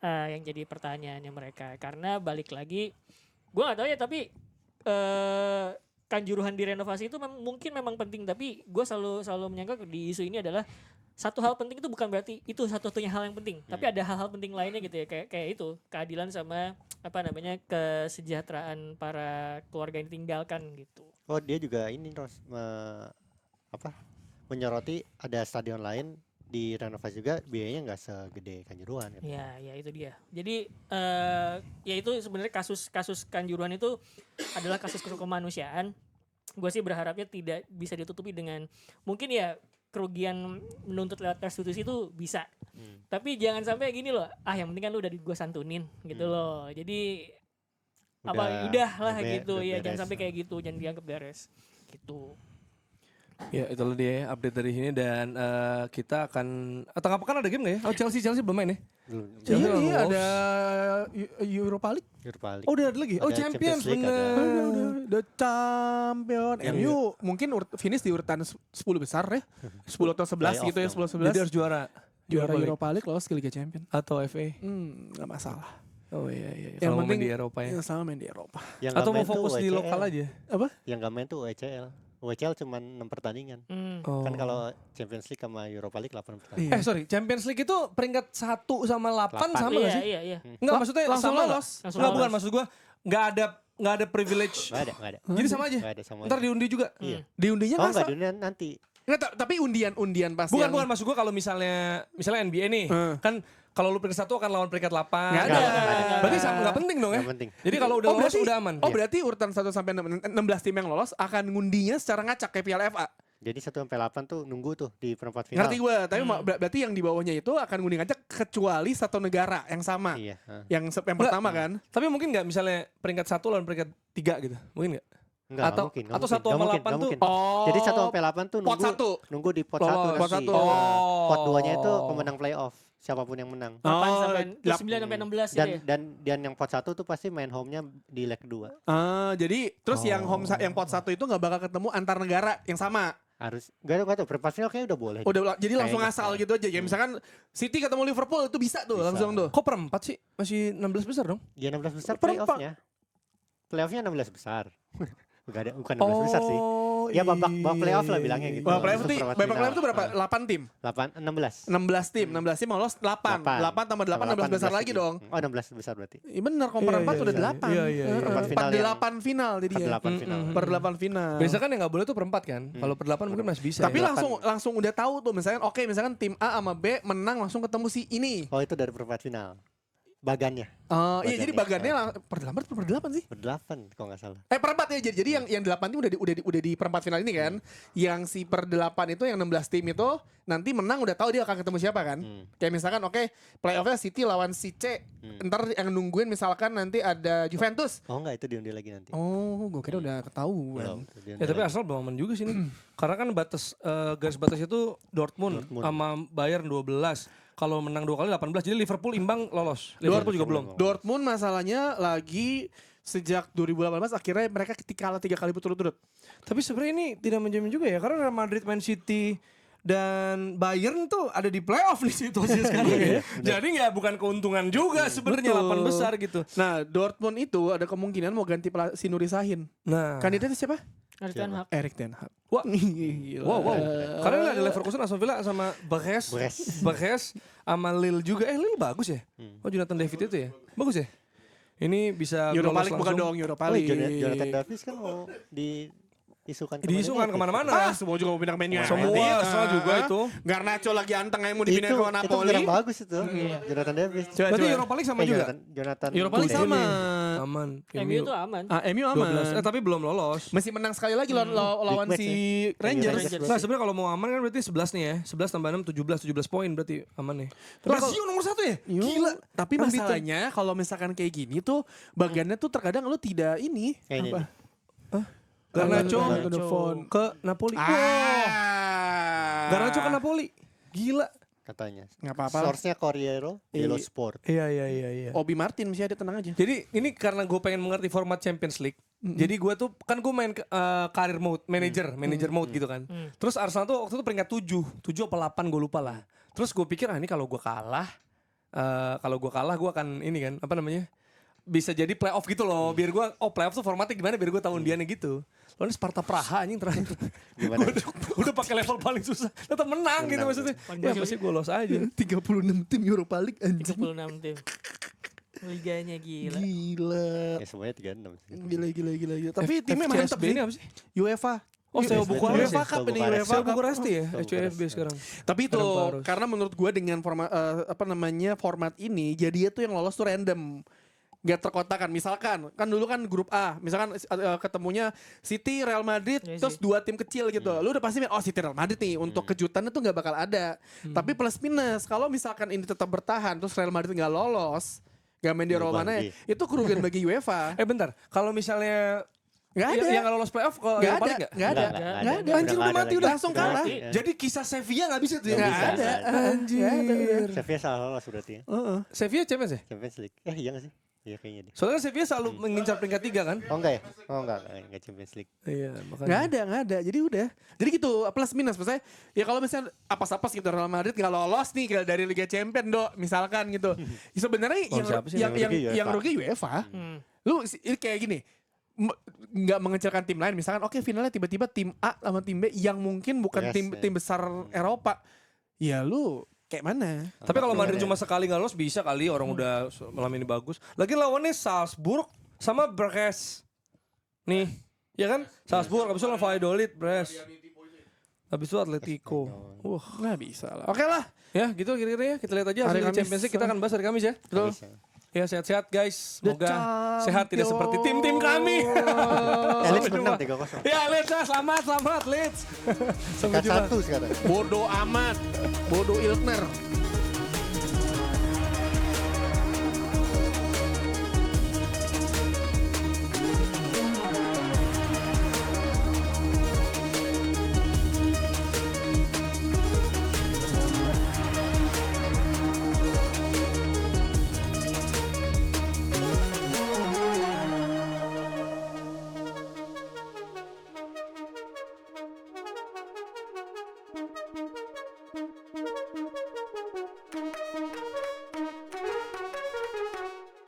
yang jadi pertanyaannya mereka. Karena balik lagi, gue nggak tahu ya, tapi Kanjuruhan direnovasi itu mungkin memang penting, tapi gue selalu menyangka di isu ini adalah satu hal penting itu bukan berarti itu satu-satunya hal yang penting, tapi ada hal-hal penting lainnya gitu ya, kayak itu keadilan sama kesejahteraan para keluarga yang ditinggalkan gitu. Oh dia juga ini Ros menyoroti ada stadion lain direnovasi juga biayanya nggak segede Kanjuruhan. Kan? Ya itu dia. Jadi ya itu sebenarnya kasus Kanjuruhan itu adalah kasus kemanusiaan. Gue sih berharapnya tidak bisa ditutupi dengan mungkin ya kerugian menuntut lewat restitusi itu bisa. Tapi jangan sampai gini loh. Yang penting kan lu udah gue santunin gitu loh. Jadi udah lah gitu ya, jangan sampai kayak gitu, jangan dianggap beres gitu. Ya itulah dia update dari sini dan kita akan tengah pekan ada game nggak ya? Oh Chelsea belum main ya? Belum. Chelsea Ini lolos. ada Europa League. Europa League. Oh udah ada lagi. Oh Ada Champions Champions League, ada. bener. The champion. MU mungkin finish di urutan 10 besar ya. 10 atau 11 Playoff gitu ya, dong. 10 Jadi 11. harus juara Juara League. Europa League lolos ke Liga Champion. Atau FA. Gak masalah. Oh iya. Yang Kalau mau main penting di Eropa ya. yang sama main di Eropa. Yang Atau nggak mau main tuh fokus di WCL. lokal aja. Yang nggak main tuh WCL. WCL cuma 6 pertandingan. Oh. Kan kalau Champions League sama Europa League 8 pertandingan. Iya. Sorry, Champions League itu peringkat 1 sama 8 sama gak sih? Iya. Enggak, maksudnya langsung sama lolos. nggak? Langsung Enggak, lolos. bukan maksud gua enggak ada privilege. Nggak ada. Jadi sama aja. Nggak ada sama. Ntar diundi juga. Iya. Diundinya Oh masa? nggak dunia nanti. Nggak, tapi undian pas Bukan yang- maksud gua kalau misalnya NBA nih, kan kalau lu peringkat 1 akan lawan peringkat 8. Nggak ada. Berarti sama enggak penting dong ya? Nggak penting. Jadi kalau udah lolos udah aman. Oh berarti urutan 1 sampai 16 tim yang lolos akan ngundinya secara ngacak kayak Piala FA. Jadi 1 sampai 8 tuh nunggu tuh di perempat final. Ngerti gue, tapi berarti yang di bawahnya itu akan ngundi ngacak kecuali satu negara yang sama. Iya. Yang pertama kan. Tapi mungkin nggak misalnya peringkat 1 lawan peringkat 3 gitu. Mungkin nggak? Enggak, Atau- mungkin. atau 1 sama 8 tuh- Oh. Jadi 1 sampai 8 tuh pot nunggu 1. nunggu di pot Lolos. 1 Pot nanti. satu. Oh. Pot 2-nya itu pemenang playoff. Siapapun yang menang. 8 Oh, sampai 9 Hmm. sampai 16 Dan gitu ya. dan yang pot 1 tuh pasti main home-nya di leg 2. Jadi terus yang yang pot 1 itu nggak bakal ketemu antar negara yang sama. Harus enggak tahu perempat final kayaknya udah boleh. Jadi langsung Kayaknya. asal gitu aja. Ya misalkan City ketemu Liverpool itu bisa tuh Bisa. langsung tuh. Kok perempat sih? Masih 16 besar dong? Ya 16 besar Perempat. playoff-nya. Playoff-nya 16 besar. bukan 16 besar sih. Ya babak playoff lah bilangnya gitu. Babak playoff Itu itu perempat babak final. playoff itu berapa? 8 tim. 16 16 tim lolos 8. 8 tambah 8 16 besar lagi dong. Oh 16 besar berarti. Iya benar, kalau perempat iya, udah iya. 8. Iya. Perempat final yang- 8 final jadi ya. 8 final. Per 8 final. Biasa kan yang nggak boleh tuh perempat kan? Kalau per 8 mungkin masih bisa. Tapi ya. langsung udah tahu tuh misalkan misalkan tim A sama B menang langsung ketemu si ini. Oh itu dari perempat final. Bagannya Iya jadi bagannya per 8 sih. berdelapan kalau nggak salah. Perempat ya jadi yang 8 tim udah di perempat final ini kan. Yang si per 8 itu yang 16 tim itu nanti menang udah tahu dia akan ketemu siapa kan. Kayak misalkan playoff-nya City lawan si C. Ntar yang nungguin misalkan nanti ada Juventus. Oh enggak itu diundi lagi nanti. Oh, gue kira udah ketahuan. Belum, diundi Ya tapi lagi. Arsenal belum aman juga sih nih. Karena kan garis batas itu Dortmund sama Bayern 12. Kalau menang 2 kali 18. Jadi Liverpool imbang lolos. Liverpool juga belum. Dortmund masalahnya lagi sejak 2018 akhirnya mereka kalah 3 kali berturut-turut. Tapi sebenarnya ini tidak menjamin juga ya. Karena Real Madrid, Man City dan Bayern tuh ada di playoff nih situasinya sekarang ya. Jadi nggak bukan keuntungan juga sebenarnya Betul. 8 besar gitu. Nah, Dortmund itu ada kemungkinan mau ganti si Nuri Sahin. Nah. Kandidatnya siapa? Harus Ten Hag. Erik Ten Hag. Wah. Gila. Wow. Karena ini ada Leverkusen, Aston Villa sama Brest. Brest sama Lille juga. Lille bagus ya? Oh Jonathan David itu ya? Bagus ya? Ini bisa Europa lolos League bukan langsung. dong, Europa Oh, League. Jonathan Davis kan mau di diisukan Diisukan kemana-mana. Ah, semua juga mau pindah ke Man United. Semua, Arsenal juga itu. Garnacho lagi anteng aja mau itu dipindahin ke itu Napoli. penyerang bagus itu. Jonathan Davis. Berarti Europa League sama juga? Jonathan Europa League Davis. sama. Aman. MU tuh aman. MU 12. aman. Tapi belum lolos. Masih menang sekali lagi lawan Big match si ya. Rangers. Rangers. Nah sebenarnya kalau mau aman kan berarti 11 nih ya. 11 tambah 6, 17 poin berarti aman nih. Lazio nomor 1 ya? Yo, Gila. tapi Unbeaten. masalahnya kalau misalkan kayak gini tuh bagiannya tuh terkadang lu tidak ini Kayak ini apa? nih. Garnacho Garnacho. ke Napoli. Garnacho ke Napoli. Gila. katanya. Nggak apa-apa. Source-nya Corriere dello Sport. Iya. Obi Martin masih ada, tenang aja. Jadi ini karena gue pengen mengerti format Champions League. Jadi gue tuh kan gue main career mode, manager mode gitu kan. Terus Arsenal tuh waktu itu peringkat 7 apa 8 gue lupa lah. Terus gue pikir ini kalau gue kalah gue akan ini kan apa namanya? Bisa jadi playoff gitu loh. Biar gue playoff tuh formatnya gimana biar gue tahu undiannya gitu. Lalu Sparta Praha anjing terakhir. Gimana? udah pakai level paling susah tetap menang gitu Menang. maksudnya. Ya pasti gue lolos aja. 36 tim Europa League anjing. 36 tim. Liganya gila. Gila. Ya semuanya 36 sih. Gila. Tapi timnya mantap FCSB sih. ini apa sih? UEFA. Oh, Steaua Bukarest UEFA ya? Cup ini, Bukarest. UEFA Saya Cup. Bukaresti ya, Steaua HCFB Bukarest. sekarang. Tapi itu Ferencvaros. karena menurut gue dengan format ini jadi itu yang lolos tuh random. Gak terkotakan. Misalkan kan dulu kan grup A, misalkan ketemunya City, Real Madrid, Iya terus sih. 2 tim kecil gitu. Lu udah pasti City, Real Madrid nih. Untuk kejutannya tuh gak bakal ada. Tapi plus minus kalau misalkan ini tetap bertahan terus Real Madrid gak lolos, gak main di Beban Eropa mana, lagi. itu kerugian bagi UEFA. Bentar, kalau misalnya Gak ada. yang nggak lolos playoff ke Gak Europa ada. League nggak? Gak ada. Nggak ada. Anjir, udah mati, udah langsung Udah kalah. mati, ya. Jadi kisah Sevilla nggak bisa tuh ya? Nggak Nggak bisa. ada. Anjir. Sevilla salah lolos berarti ya. Sevilla Champions ya? Champions League. Iya gak sih? Iya kayaknya deh. Soalnya Sevilla selalu mengincar peringkat 3 kan? Oh enggak ya? Oh enggak Champions League. Iya, makanya. Nggak ada. Jadi udah. Jadi gitu plus minus. Maksudnya ya kalau misalnya apa-apa gitu Real Madrid nggak lolos nih dari Liga Champions misalkan gitu. Ya sebenarnya Oh, siapa sih yang rugi UEFA. Lu kayak gini. Nggak mengecilkan tim lain. Misalkan oke finalnya tiba-tiba tim A sama tim B yang mungkin bukan Yes, tim besar Eropa. Ya lu kayak mana? Tapi kalau Madrid cuma sekali nggak lolos bisa kali orang udah malam ini bagus. Lagi lawannya Salzburg sama Brest. Nih, ya kan? Salzburg habis itu lawan Valladolid, Brest. Habis itu Atletico. Nggak bisa lah. Oke lah. Ya gitu kira-kira ya. Kita lihat aja Hari hasil Kamis. Champions League kita akan bahas hari Kamis ya. Betul. Bisa. Ya sehat-sehat guys. The Semoga sehat tidak seperti tim-tim kami. Leeds Sampai menang jumpa. 3-0. Ya Leeds ya, selamat Leeds. Sampai Peringkat jumpa. 1 sekarang. Bodoh amat. Bodoh Ilkner.